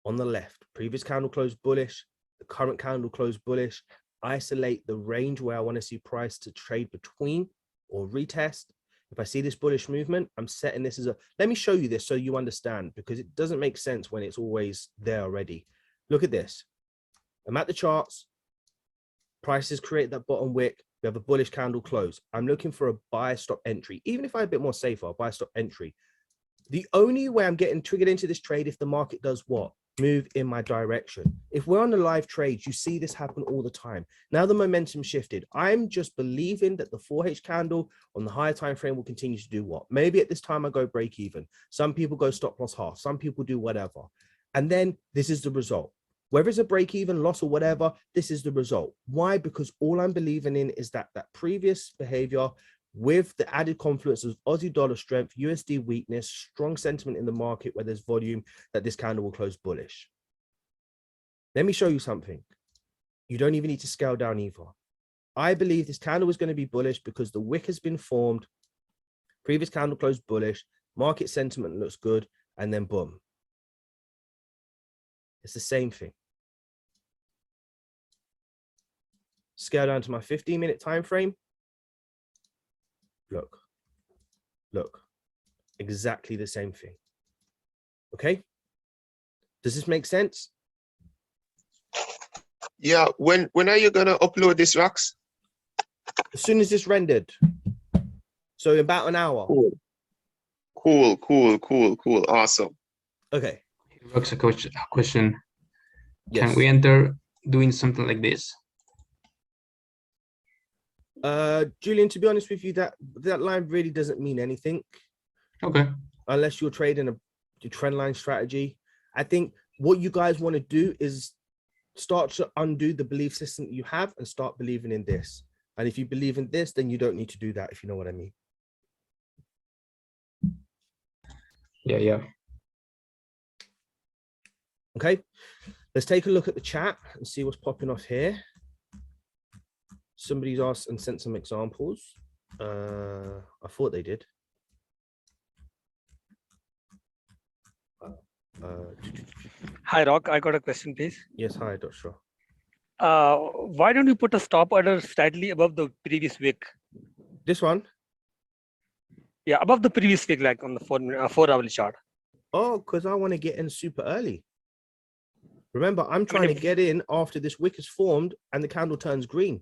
on the left, previous candle closed bullish, the current candle closed bullish, isolate the range where I want to see price to trade between or retest. If I see this bullish movement, I'm setting this as a, let me show you this so you understand, because it doesn't make sense when it's always there already. Look at this. I'm at the charts. Prices create that bottom wick. We have a bullish candle close. I'm looking for a buy stop entry. Even if I'm a bit more safer, buy stop entry. The only way I'm getting triggered into this trade if the market does what? Move in my direction. If we're on the live trades, you see this happen all the time. Now the momentum shifted. I'm just believing that the 4H candle on the higher time frame will continue to do what? Maybe at this time I go break even. Some people go stop loss half. Some people do whatever. And then this is the result. Whether it's a break even, loss or whatever, this is the result. Why? Because all I'm believing in is that previous behavior with the added confluence of Aussie dollar strength, USD weakness, strong sentiment in the market where there's volume, that this candle will close bullish. Let me show you something. You don't even need to scale down either. I believe this candle is going to be bullish because the wick has been formed. Previous candle closed bullish. Market sentiment looks good. And then boom. It's the same thing. Scale down to my 15-minute time frame. Look, exactly the same thing. Okay, does this make sense? Yeah. When are you gonna upload this, Rox? As soon as it's rendered. So in about an hour. Cool. Awesome. Okay. Rox, a question. Yes. Can we enter doing something like this? Julian, to be honest with you, that line really doesn't mean anything. Okay. Unless you're trading a trend line strategy. I think what you guys want to do is start to undo the belief system that you have and start believing in this. And if you believe in this, then you don't need to do that, if you know what I mean. Yeah. Okay, let's take a look at the chat and see what's popping off here. Somebody's asked and sent some examples. I thought they did. Hi, Rock. I got a question, please. Yes, hi, Dr. Shaw. Why don't you put a stop order slightly above the previous wick? This one? Yeah, above the previous wick, like on the 4-hourly chart. Oh, because I want to get in super early. Remember, I'm trying to get in after this wick is formed and the candle turns green.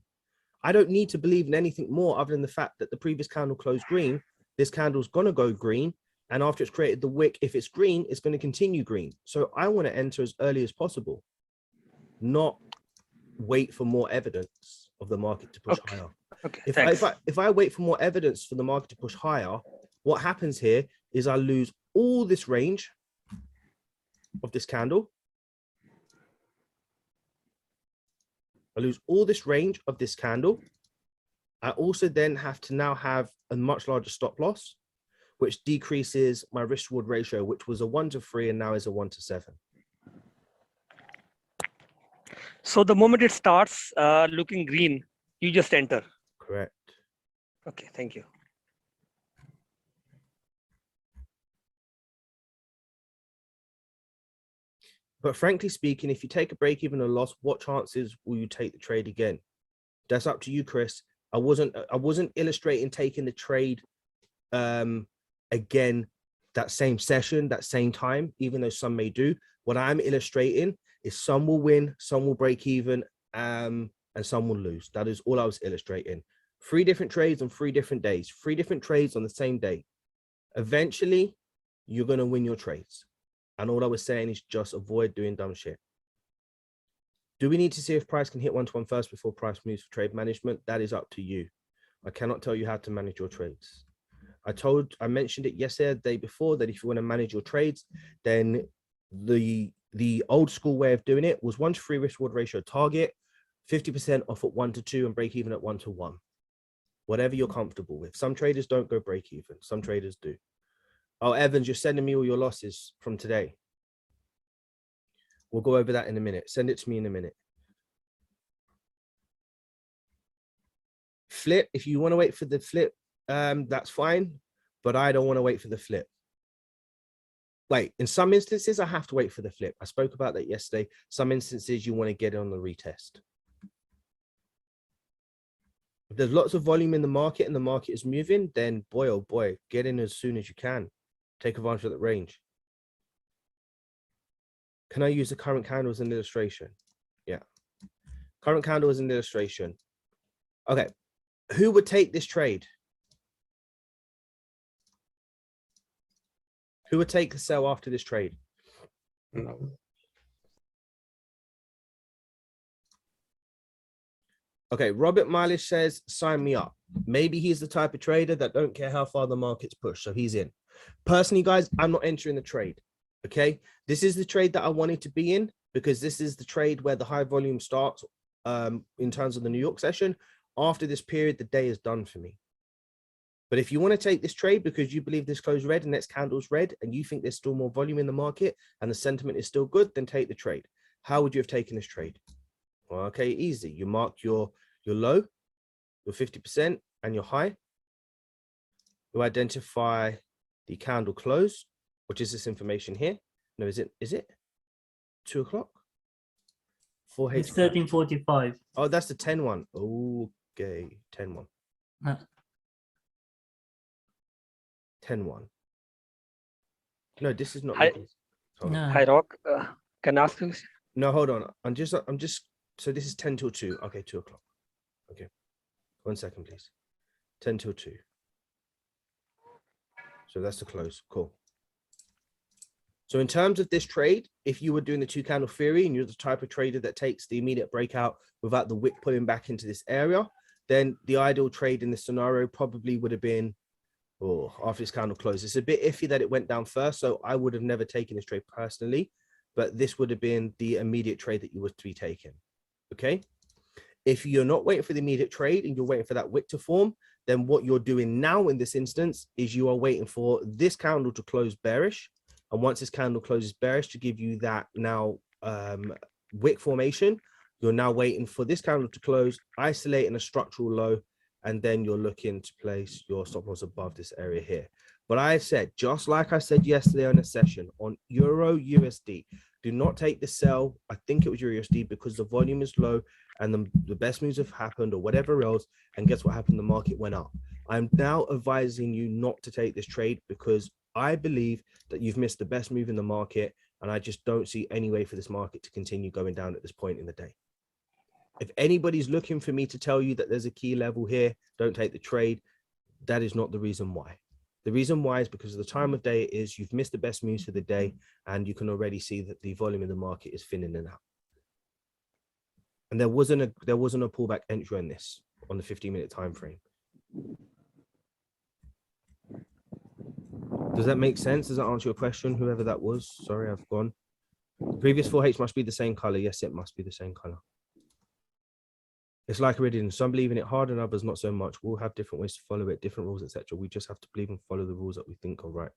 I don't need to believe in anything more other than the fact that the previous candle closed green. This candle's going to go green. And after it's created the wick, if it's green, it's going to continue green. So I want to enter as early as possible, not wait for more evidence of the market to push higher. Okay, if I wait for more evidence for the market to push higher, what happens here is I lose all this range of this candle. I lose all this range of this candle. I also then have to now have a much larger stop loss, which decreases my risk reward ratio, which was a 1-to-3 and now is a 1-to-7. So the moment it starts looking green, you just enter. Correct. Okay, thank you. But frankly speaking, if you take a break even or loss, what chances will you take the trade again? That's up to you, Chris. I wasn't illustrating taking the trade again that same session, that same time, even though some may do. What I'm illustrating is some will win, some will break even, and some will lose. That is all I was illustrating. 3 different trades on 3 different days, 3 different trades on the same day. Eventually, you're going to win your trades. And all I was saying is just avoid doing dumb shit. Do we need to see if price can hit 1-to-1 first before price moves for trade management? That is up to you. I cannot tell you how to manage your trades. I mentioned it yesterday, the day before, that if you want to manage your trades, then the old school way of doing it was 1-to-3 risk reward ratio target, 50% off at 1-to-2 and break even at 1-to-1. Whatever you're comfortable with. Some traders don't go break even. Some traders do. Oh, Evans, you're sending me all your losses from today. We'll go over that in a minute. Send it to me in a minute. Flip, if you want to wait for the flip, that's fine, but I don't want to wait for the flip. Wait, in some instances, I have to wait for the flip. I spoke about that yesterday. Some instances, you want to get it on the retest. If there's lots of volume in the market and the market is moving, then boy, oh boy, get in as soon as you can. Take advantage of that range. Can I use the current candle as an illustration? Yeah. Current candle as an illustration. Okay. Who would take this trade? Who would take the sell after this trade? No. Okay, Robert Mileage says, sign me up. Maybe he's the type of trader that don't care how far the market's pushed, so he's in. Personally, guys, I'm not entering the trade, okay? This is the trade that I wanted to be in because this is the trade where the high volume starts in terms of the New York session. After this period, the day is done for me. But if you want to take this trade because you believe this closed red and next candle's red and you think there's still more volume in the market and the sentiment is still good, then take the trade. How would you have taken this trade? Well, okay, easy. You mark your low, your 50% and your high. You identify the candle close, which is this information here. No, is it 2 o'clock? 4H. It's 13:45. Oh, that's the 10 one. Okay, 10 one. 10 1. No, this is not. Hi, No. Hi Rock. Can I ask you? No, hold on. I'm just. So this is 10 till 2. Okay, 2 o'clock. Okay, 1 second, please. 10 till 2. So that's the close. Cool. So in terms of this trade, if you were doing the 2 candle theory and you're the type of trader that takes the immediate breakout without the wick pulling back into this area, then the ideal trade in this scenario probably would have been, oh, after this candle closed. It's a bit iffy that it went down first, so I would have never taken this trade personally, but this would have been the immediate trade that you were to be taking. Okay. If you're not waiting for the immediate trade and you're waiting for that wick to form, then what you're doing now in this instance is you are waiting for this candle to close bearish. And once this candle closes bearish to give you that now wick formation, you're now waiting for this candle to close, isolating a structural low, and then you're looking to place your stop loss above this area here. But I said, just like I said yesterday on a session on Euro USD, do not take the sell. I think it was Euro USD because the volume is low and the best moves have happened or whatever else. And guess what happened? The market went up. I'm now advising you not to take this trade because I believe that you've missed the best move in the market. And I just don't see any way for this market to continue going down at this point in the day. If anybody's looking for me to tell you that there's a key level here, don't take the trade. That is not the reason why. The reason why is because of the time of day it is, you've missed the best moves for the day, and you can already see that the volume in the market is thinning out. And there wasn't a pullback entry on this on the 15-minute time frame. Does that make sense? Does that answer your question? Whoever that was, sorry, I've gone. The previous 4H must be the same color. Yes, it must be the same color. It's like Iridium. Some believe in it hard and others not so much. We'll have different ways to follow it, different rules, etc. We just have to believe and follow the rules that we think are right.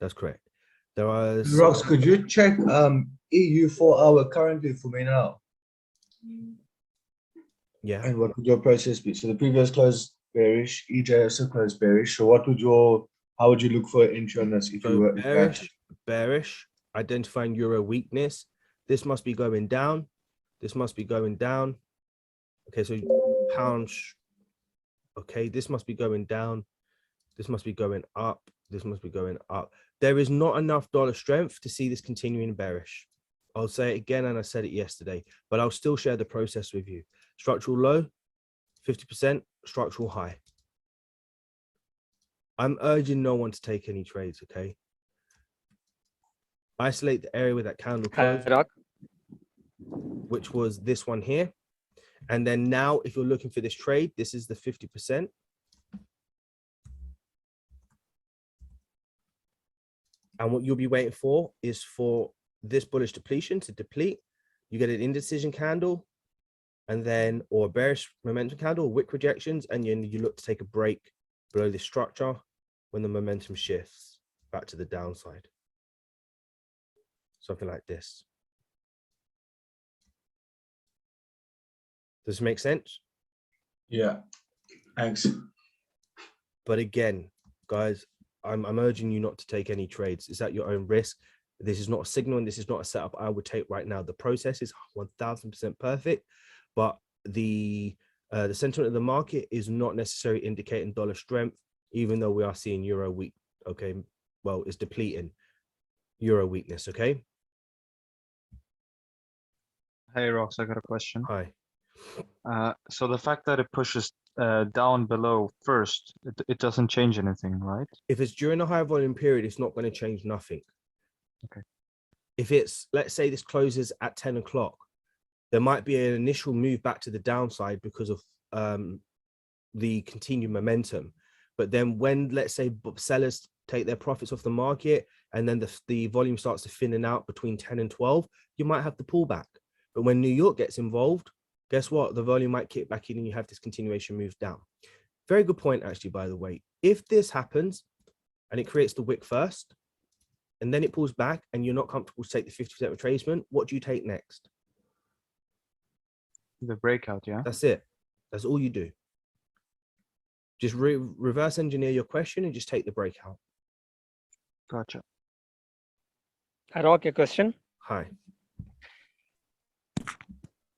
That's correct. There are. Rox, could you check EU 4-hour currently for me now? Yeah. And what would your process be? So the previous closed bearish, EJ also closed bearish. So what would how would you look for an entry on this if you were bearish, identifying euro weakness. This must be going down. This must be going down. Okay, so pound, okay, this must be going down. This must be going up. This must be going up. There is not enough dollar strength to see this continuing bearish. I'll say it again, and I said it yesterday, but I'll still share the process with you. Structural low, 50%, structural high. I'm urging no one to take any trades, okay? Isolate the area where that candle closed, which was this one here. And then now, if you're looking for this trade, this is the 50%. And what you'll be waiting for is for this bullish depletion to deplete. You get an indecision candle, and then, or a bearish momentum candle, wick rejections, and you look to take a break below this structure when the momentum shifts back to the downside. Something like this. Does this make sense? Yeah, thanks. But again, guys, I'm urging you not to take any trades. It's at your own risk. This is not a signal and this is not a setup I would take right now. The process is 1000% perfect, but the The sentiment of the market is not necessarily indicating dollar strength, even though we are seeing euro weak. Okay, well, it's depleting euro weakness. Okay. Hey Ross, I got a question. Hi. So the fact that it pushes down below first, it doesn't change anything, right? If it's during a high volume period, it's not going to change nothing. Okay. If it's, let's say this closes at 10 o'clock, there might be an initial move back to the downside because of the continued momentum. But then when, let's say, sellers take their profits off the market and then the volume starts to thinning out between 10 and 12, you might have to pull back. But when New York gets involved, guess what? The volume might kick back in and you have this continuation move down. Very good point, actually, by the way. If this happens and it creates the wick first, and then it pulls back and you're not comfortable to take the 50% retracement, what do you take next? The breakout, yeah? That's it. That's all you do. Just reverse engineer your question and just take the breakout. Gotcha. Rock, a question. Hi.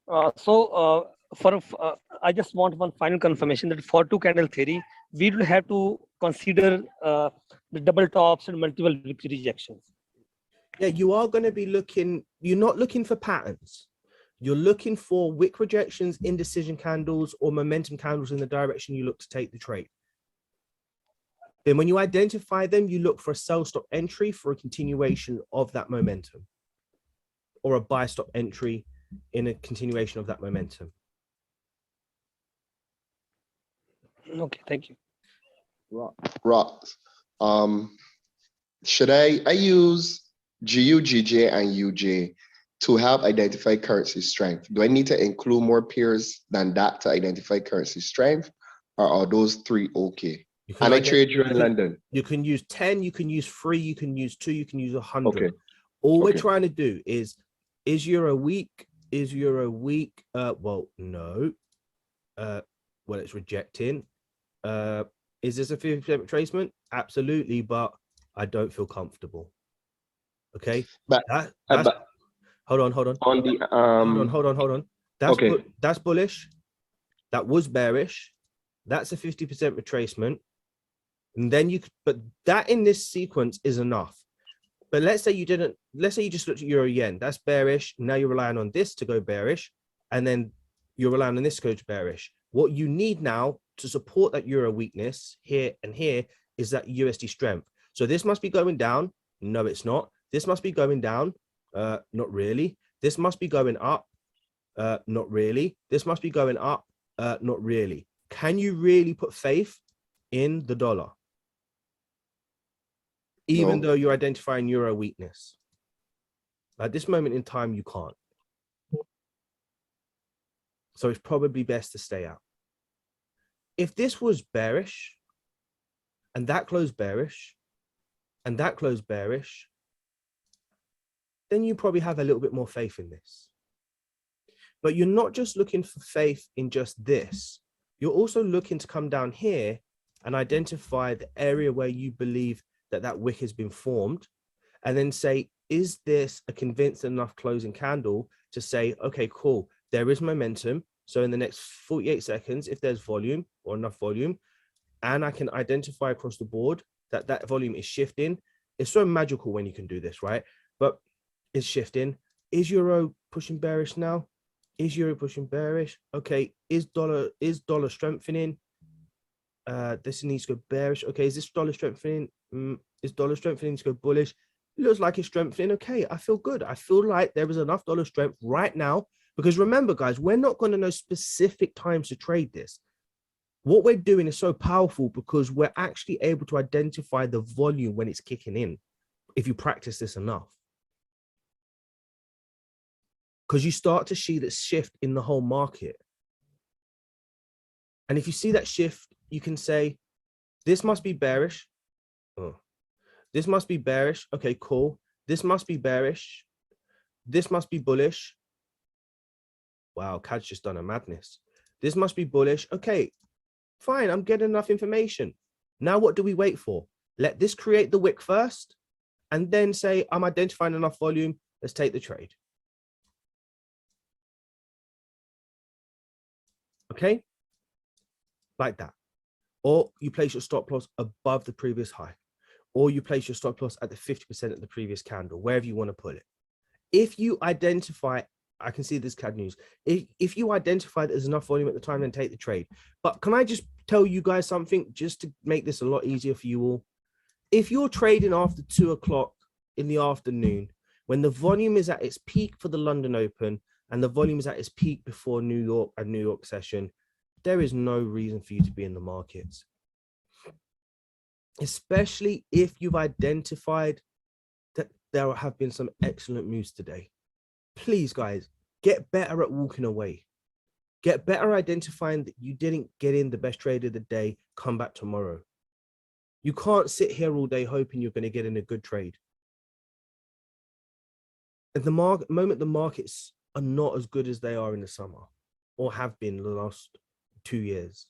I just want one final confirmation that for 2 candle theory, we will have to consider the double tops and multiple wick rejections. Yeah, you are going to be looking, you're not looking for patterns. You're looking for wick rejections, indecision candles, or momentum candles in the direction you look to take the trade. Then when you identify them, you look for a sell stop entry for a continuation of that momentum, or a buy stop entry in a continuation of that momentum. Okay, thank you. Ross, should I use GU, GJ, and UJ to help identify currency strength? Do I need to include more pairs than that to identify currency strength, or are those 3 okay? And I trade you in London. You can use 10, you can use 3, you can use 2, you can use 100. Okay. All we're trying to do is euro weak? Is euro weak? Well, no. Well, it's rejecting. Is this a 50% retracement? Absolutely, but I don't feel comfortable. Okay. But hold on. On the Hold on. That's bullish. That was bearish. That's a 50% retracement. And then but that in this sequence is enough. But let's say you just looked at euro yen. That's bearish. Now you're relying on this to go bearish. And then you're relying on this to go bearish. What you need now to support that euro weakness here and here is that USD strength. So this must be going down. No, it's not. This must be going down. Not really. This must be going up. Not really. This must be going up. Not really. Can you really put faith in the dollar? Even though you're identifying euro weakness. At this moment in time, you can't. So it's probably best to stay out. If this was bearish, and that closed bearish, and that closed bearish, then you probably have a little bit more faith in this. But you're not just looking for faith in just this. You're also looking to come down here and identify the area where you believe that wick has been formed, and then say, is this a convincing enough closing candle to say, okay, cool, there is momentum. So in the next 48 seconds, if there's volume or enough volume, and I can identify across the board that volume is shifting. It's so magical when you can do this, right? But it's shifting. Is euro pushing bearish now? Is euro pushing bearish? Okay, is dollar strengthening? This needs to go bearish. Okay, is this dollar strengthening? Is dollar strengthening to go bullish? It looks like it's strengthening. Okay, I feel good. I feel like there is enough dollar strength right now, because remember, guys, we're not going to know specific times to trade this. What we're doing is so powerful because we're actually able to identify the volume when it's kicking in, if you practice this enough. Because you start to see that shift in the whole market. And if you see that shift, you can say, this must be bearish. Oh, this must be bearish. Okay, cool. This must be bearish. This must be bullish. Wow, CAD's just done a madness. This must be bullish. Okay, fine. I'm getting enough information. Now, what do we wait for? Let this create the wick first, and then say, I'm identifying enough volume. Let's take the trade. Okay, like that. Or you place your stop loss above the previous high, or you place your stop loss at the 50% of the previous candle, wherever you want to put it. If you identify, I can see this CAD news. If you identify there's enough volume at the time, then take the trade. But can I just tell you guys something just to make this a lot easier for you all? If you're trading after 2 o'clock in the afternoon, when the volume is at its peak for the London Open and the volume is at its peak before New York session, there is no reason for you to be in the markets. Especially if you've identified that there have been some excellent moves today. Please, guys, get better at walking away. Get better identifying that you didn't get in the best trade of the day, come back tomorrow. You can't sit here all day hoping you're going to get in a good trade. At the moment, the markets are not as good as they are in the summer or have been the last 2 years.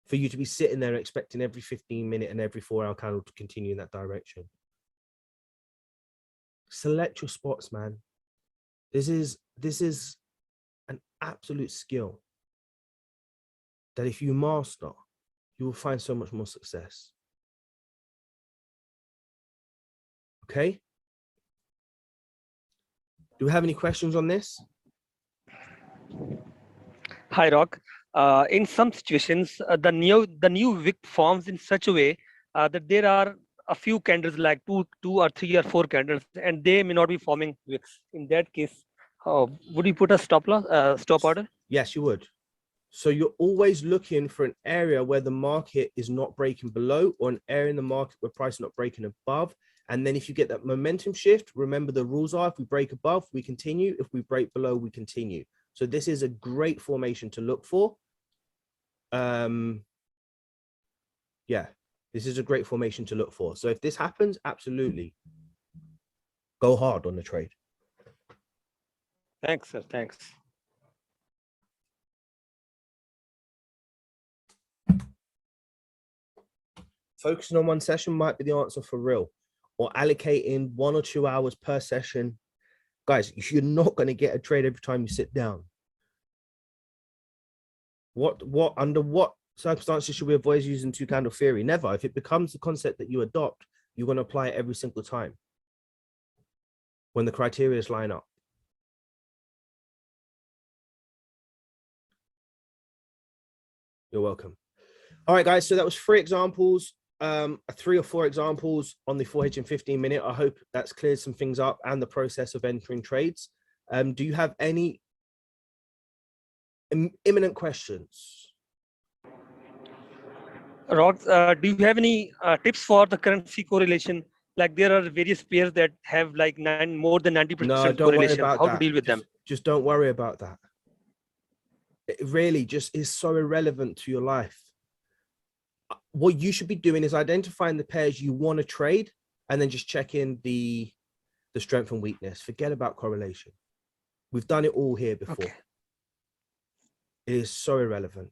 For you to be sitting there expecting every 15-minute and every 4-hour candle to continue in that direction. Select your spots, man. This is an absolute skill that if you master, you will find so much more success. Okay? Do we have any questions on this? Hi, Rock. In some situations, the new wick forms in such a way that there are a few candles, like two or 3 or 4 candles, and they may not be forming wicks. In that case, would you put a stop order? Yes, you would. So you're always looking for an area where the market is not breaking below, or an area in the market where price is not breaking above. And then if you get that momentum shift, remember the rules are, if we break above, we continue. If we break below, we continue. So this is a great formation to look for. Yeah, this is a great formation to look for. So if this happens, absolutely go hard on the trade. Thanks, sir. Thanks. Focusing on one session might be the answer for real, or allocating 1 or 2 hours per session. Guys, you're not going to get a trade every time you sit down. Under what circumstances should we avoid using 2-candle theory? Never. If it becomes the concept that you adopt, you're going to apply it every single time when the criteria line up. You're welcome. All right, guys. So that was 3 examples, 3 or 4 examples on the 4H in 15 minute. I hope that's cleared some things up and the process of entering trades. Do you have any imminent questions? Rock, do you have any tips for the currency correlation? Like there are various pairs that have like more than 90% No, don't correlation. worry about How that. to deal with them? Just don't worry about that. It really just is so irrelevant to your life. What you should be doing is identifying the pairs you want to trade and then just checking the strength and weakness. Forget about correlation. We've done it all here before. Okay. It is so irrelevant.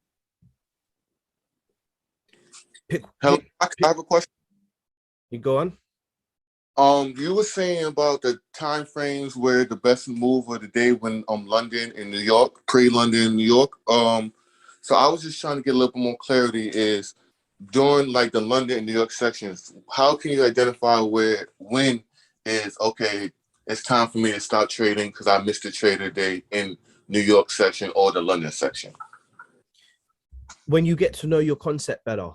Hello, I have a question. You go on. You were saying about the time frames where the best move of the day when London and New York, pre-London and New York. So I was just trying to get a little bit more clarity is during like the London and New York sections, how can you identify when is okay, it's time for me to start trading because I missed the trade of the day in New York section or the London section? When you get to know your concept better.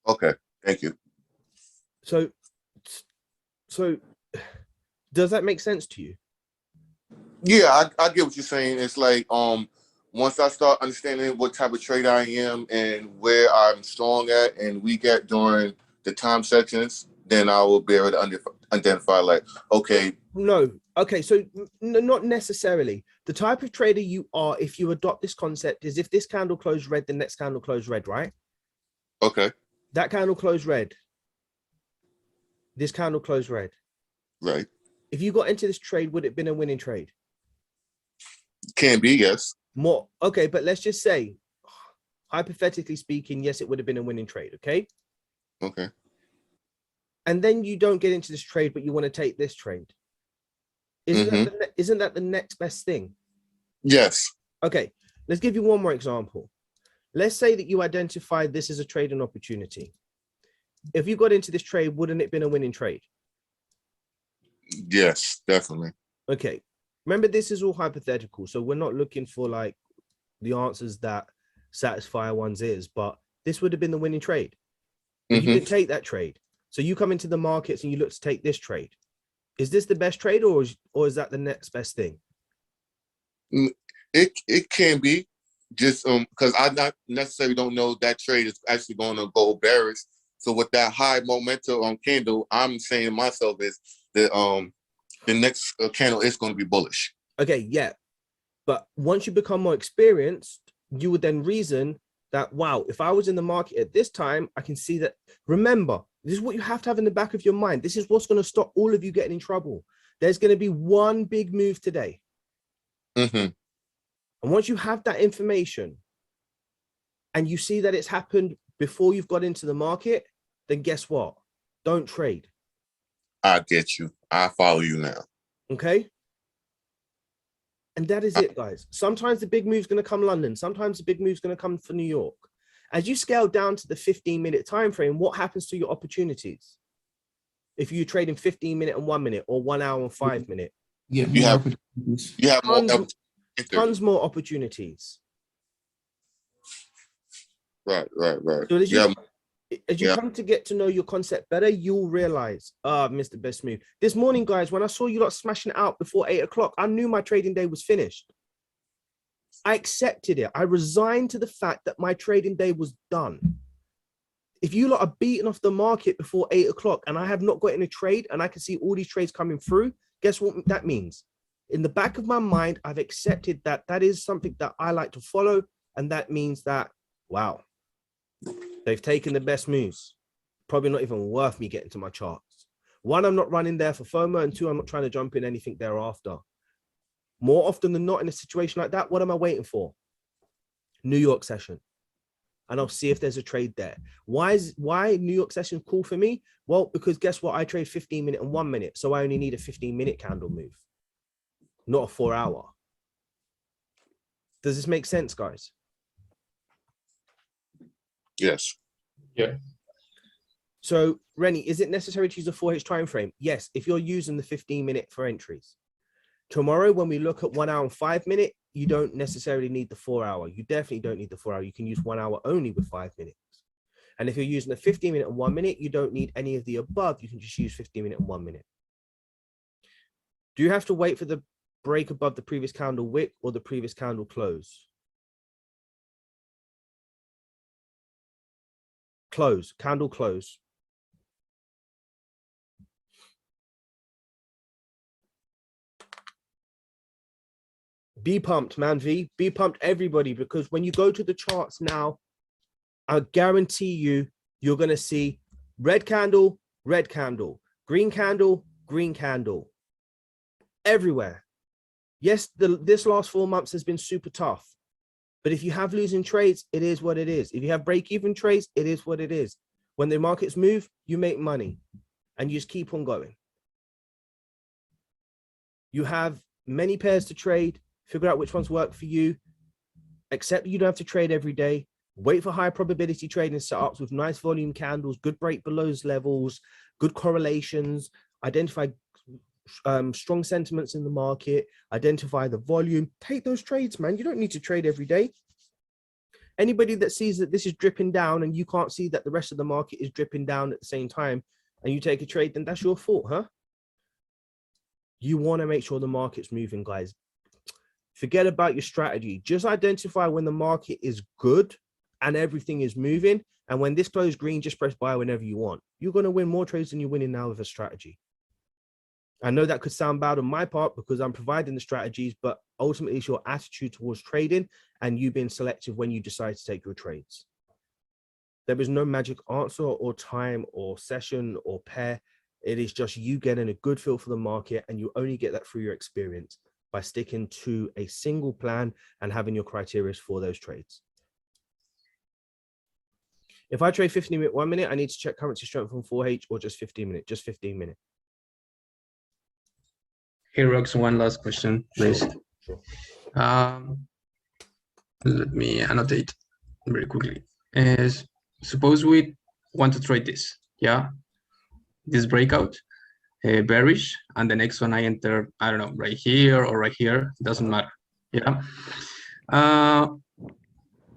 Okay, thank you. So does that make sense to you? Yeah, I get what you're saying. It's like once I start understanding what type of trader I am and where I'm strong at and weak at during the time sections, then I will be able to identify like, okay. No. Okay, so not necessarily. The type of trader you are, if you adopt this concept, is if this candle closed red, the next candle closed red, right? Okay. That candle closed red. This candle closed red. Right. If you got into this trade, would it have been a winning trade? Can be, yes. More. Okay, but let's just say, hypothetically speaking, yes, it would have been a winning trade, okay? Okay. And then you don't get into this trade, but you want to take this trade. Isn't that the next best thing? Yes. Okay, let's give you one more example. let's say that you identified this as a trading opportunity. If you got into this trade, wouldn't it been a winning trade? Yes, definitely. Okay. Remember, this is all hypothetical. So we're not looking for like the answers that satisfy one's ears, but this would have been the winning trade. But you didn't take that trade. So you come into the markets and you look to take this trade. Is this the best trade or is that the next best thing? It can be just because I not necessarily don't know that trade is actually going to go bearish. So with that high momentum candle, I'm saying to myself is that the next candle is going to be bullish. Okay, yeah. But once you become more experienced, you would then reason that, wow, if I was in the market at this time, I can see that. Remember, this is what you have to have in the back of your mind. This is what's going to stop all of you getting in trouble. There's going to be one big move today. And once you have that information and you see that it's happened before you've got into the market, then guess what? Don't trade. I get you. I follow you now. Okay. And that is it, guys. Sometimes the big move's going to come London. Sometimes the big move's going to come for New York. As you scale down to the 15-minute time frame, what happens to your opportunities? If you trade in 15-minute and 1 minute or 1 hour and 5 minute, you have tons more opportunities. Right. So as you come to get to know your concept better, you'll realize, Mr. Best Move. This morning, guys, when I saw you lot smashing it out before 8 o'clock, I knew my trading day was finished. I accepted it. I resigned to the fact that my trading day was done. If you lot are beating off the market before 8 o'clock and I have not got in a trade and I can see all these trades coming through, guess what that means? In the back of my mind, I've accepted that that is something that I like to follow. And that means that, wow, they've taken the best moves. Probably not even worth me getting to my charts. One, I'm not running there for FOMO, and two, I'm not trying to jump in anything thereafter. More often than not in a situation like that, what am I waiting for? New York session. And I'll see if there's a trade there. Why New York session cool for me? Well, because guess what? I trade 15-minute and 1 minute. So I only need a 15-minute candle move, not a 4 hour. Does this make sense, guys? Yes. Yeah. So, Rennie, is it necessary to use a 4H time frame? Yes, if you're using the 15-minute for entries. Tomorrow, when we look at 1 hour and 5 minute, you don't necessarily need the 4 hour. You definitely don't need the 4 hour. You can use 1 hour only with 5 minutes. And if you're using the 15-minute and 1 minute, you don't need any of the above. You can just use 15-minute and 1 minute. Do you have to wait for the break above the previous candle wick or the previous candle close? Close, candle close. Be pumped, man, V. Be pumped, everybody, because when you go to the charts now, I guarantee you're going to see red candle, green candle, green candle. Everywhere. Yes, this last 4 months has been super tough. But if you have losing trades, it is what it is. If you have break-even trades, it is what it is. When the markets move, you make money and you just keep on going. You have many pairs to trade. Figure out which ones work for you. Accept that you don't have to trade every day. Wait for high probability trading setups with nice volume candles, good break below levels, good correlations, identify strong sentiments in the market, identify the volume. Take those trades, man. You don't need to trade every day. Anybody that sees that this is dripping down and you can't see that the rest of the market is dripping down at the same time and you take a trade, then that's your fault, huh? You want to make sure the market's moving, guys. Forget about your strategy. Just identify when the market is good and everything is moving. And when this closed green, just press buy whenever you want. You're going to win more trades than you're winning now with a strategy. I know that could sound bad on my part because I'm providing the strategies, but ultimately it's your attitude towards trading and you being selective when you decide to take your trades. There is no magic answer or time or session or pair. It is just you getting a good feel for the market, and you only get that through your experience by sticking to a single plan and having your criteria for those trades. If I trade 15-minute, 1 minute, I need to check currency strength on 4H or just 15-minute, just 15-minute. Here, Rox, one last question, please. Sure. Let me annotate. very quickly. Suppose we want to trade this, yeah? This breakout, bearish, and the next one I enter, I don't know, right here or right here, doesn't matter, yeah?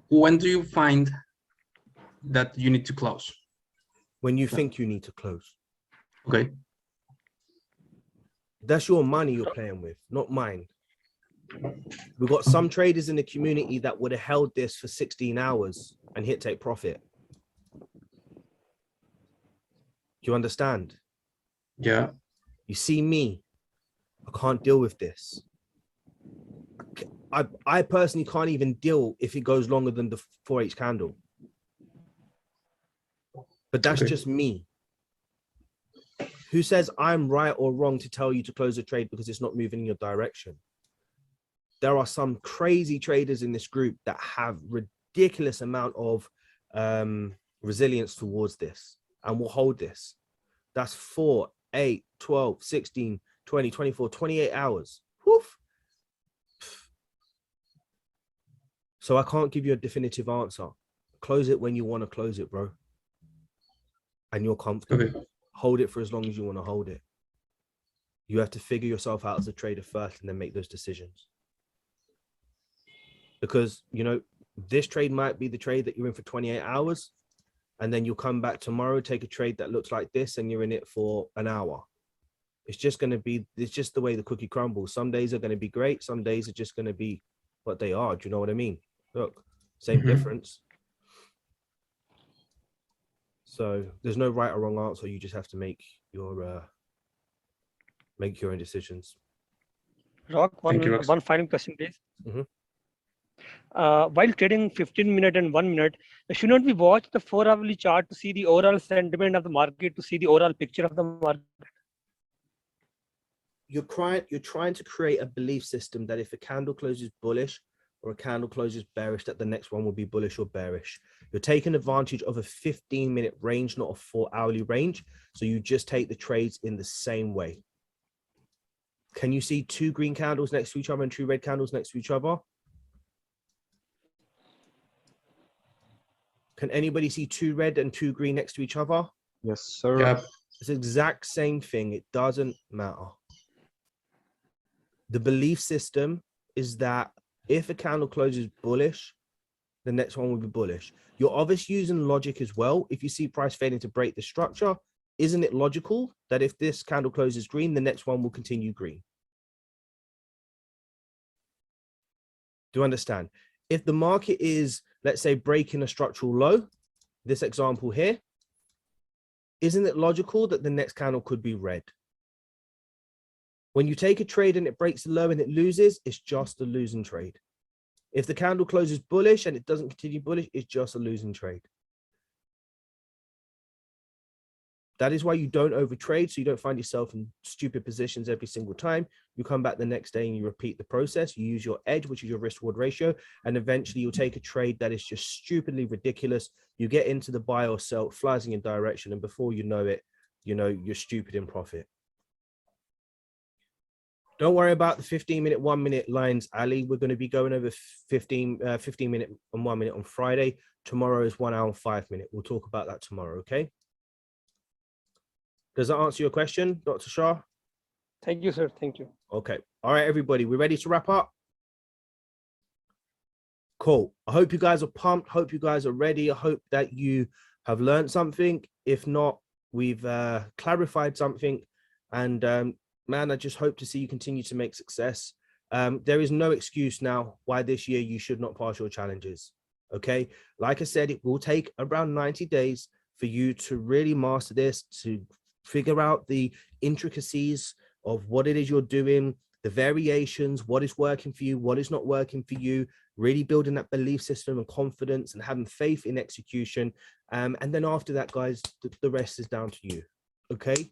When do you find that you need to close? When you think you need to close. Okay. That's your money you're playing with, not mine. We've got some traders in the community that would have held this for 16 hours and hit take profit. Do you understand? Yeah. You see me, I can't deal with this. I personally can't even deal if it goes longer than the 4H candle. But that's just me. Who says I'm right or wrong to tell you to close a trade because it's not moving in your direction? There are some crazy traders in this group that have ridiculous amount of resilience towards this and will hold this. That's 4, 8, 12, 16, 20, 24, 28 hours. Woof. So I can't give you a definitive answer. Close it when you want to close it, bro. And you're comfortable. Okay. Hold it for as long as you want to hold it. You have to figure yourself out as a trader first and then make those decisions. Because, you know, this trade might be the trade that you're in for 28 hours. And then you'll come back tomorrow, take a trade that looks like this, and you're in it for an hour. It's just going to be, it's just the way the cookie crumbles. Some days are going to be great. Some days are just going to be what they are. Do you know what I mean? Look, same difference. So there's no right or wrong answer. You just have to make your own decisions. Rock, one final question, please. While trading 15-minute and 1 minute, shouldn't we watch the 4-hourly chart to see the overall sentiment of the market, to see the overall picture of the market? You're trying to create a belief system that if a candle closes bullish or a candle closes bearish, that the next one will be bullish or bearish. You're taking advantage of a 15-minute range, not a 4-hourly range. So you just take the trades in the same way. Can you see 2 green candles next to each other and 2 red candles next to each other? Can anybody see 2 red and 2 green next to each other? Yes, sir. Yep. It's the exact same thing. It doesn't matter. The belief system is that if a candle closes bullish, the next one will be bullish. You're obviously using logic as well. If you see price failing to break the structure, isn't it logical that if this candle closes green, the next one will continue green? Do you understand? If the market is, let's say, breaking a structural low, this example here, isn't it logical that the next candle could be red? When you take a trade and it breaks the low and it loses, it's just a losing trade. If the candle closes bullish and it doesn't continue bullish, it's just a losing trade. That is why you don't overtrade, so you don't find yourself in stupid positions every single time. You come back the next day and you repeat the process. You use your edge, which is your risk-reward ratio, and eventually you'll take a trade that is just stupidly ridiculous. You get into the buy or sell, it flies in your direction, and before you know it, you know, you're stupid in profit. Don't worry about the 15-minute, 1-minute lines, Ali. We're going to be going over 15-minute and 1 minute on Friday. Tomorrow is 1 hour and 5 minutes. We'll talk about that tomorrow, okay? Does that answer your question, Dr. Shah? Thank you, sir. Thank you. Okay. All right, everybody. We ready to wrap up? Cool. I hope you guys are pumped. Hope you guys are ready. I hope that you have learned something. If not, we've clarified something. And man, I just hope to see you continue to make success. There is no excuse now why this year you should not pass your challenges. Okay. Like I said, it will take around 90 days for you to really master this, to figure out the intricacies of what it is you're doing, the variations, what is working for you, what is not working for you, really building that belief system and confidence and having faith in execution. And then after that, guys, the rest is down to you. Okay.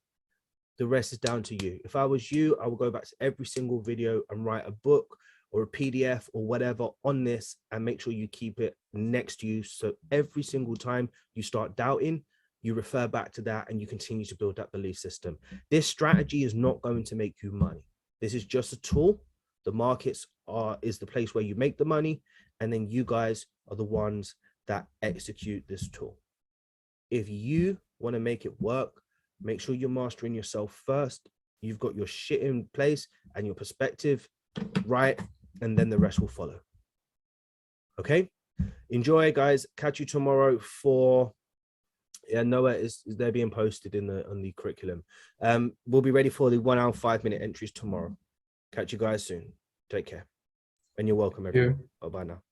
The rest is down to you. If I was you, I would go back to every single video and write a book or a PDF or whatever on this and make sure you keep it next to you. So every single time you start doubting, you refer back to that and you continue to build that belief system. This strategy is not going to make you money. This is just a tool. The markets is the place where you make the money. And then you guys are the ones that execute this tool. If you want to make it work, make sure you're mastering yourself first. You've got your shit in place and your perspective right, and then the rest will follow. Okay, enjoy, guys. Catch you tomorrow for Noah is they're being posted in the on the curriculum. We'll be ready for the 1 hour 5 minute entries tomorrow. Catch you guys soon. Take care, and you're welcome, everyone. Bye bye now.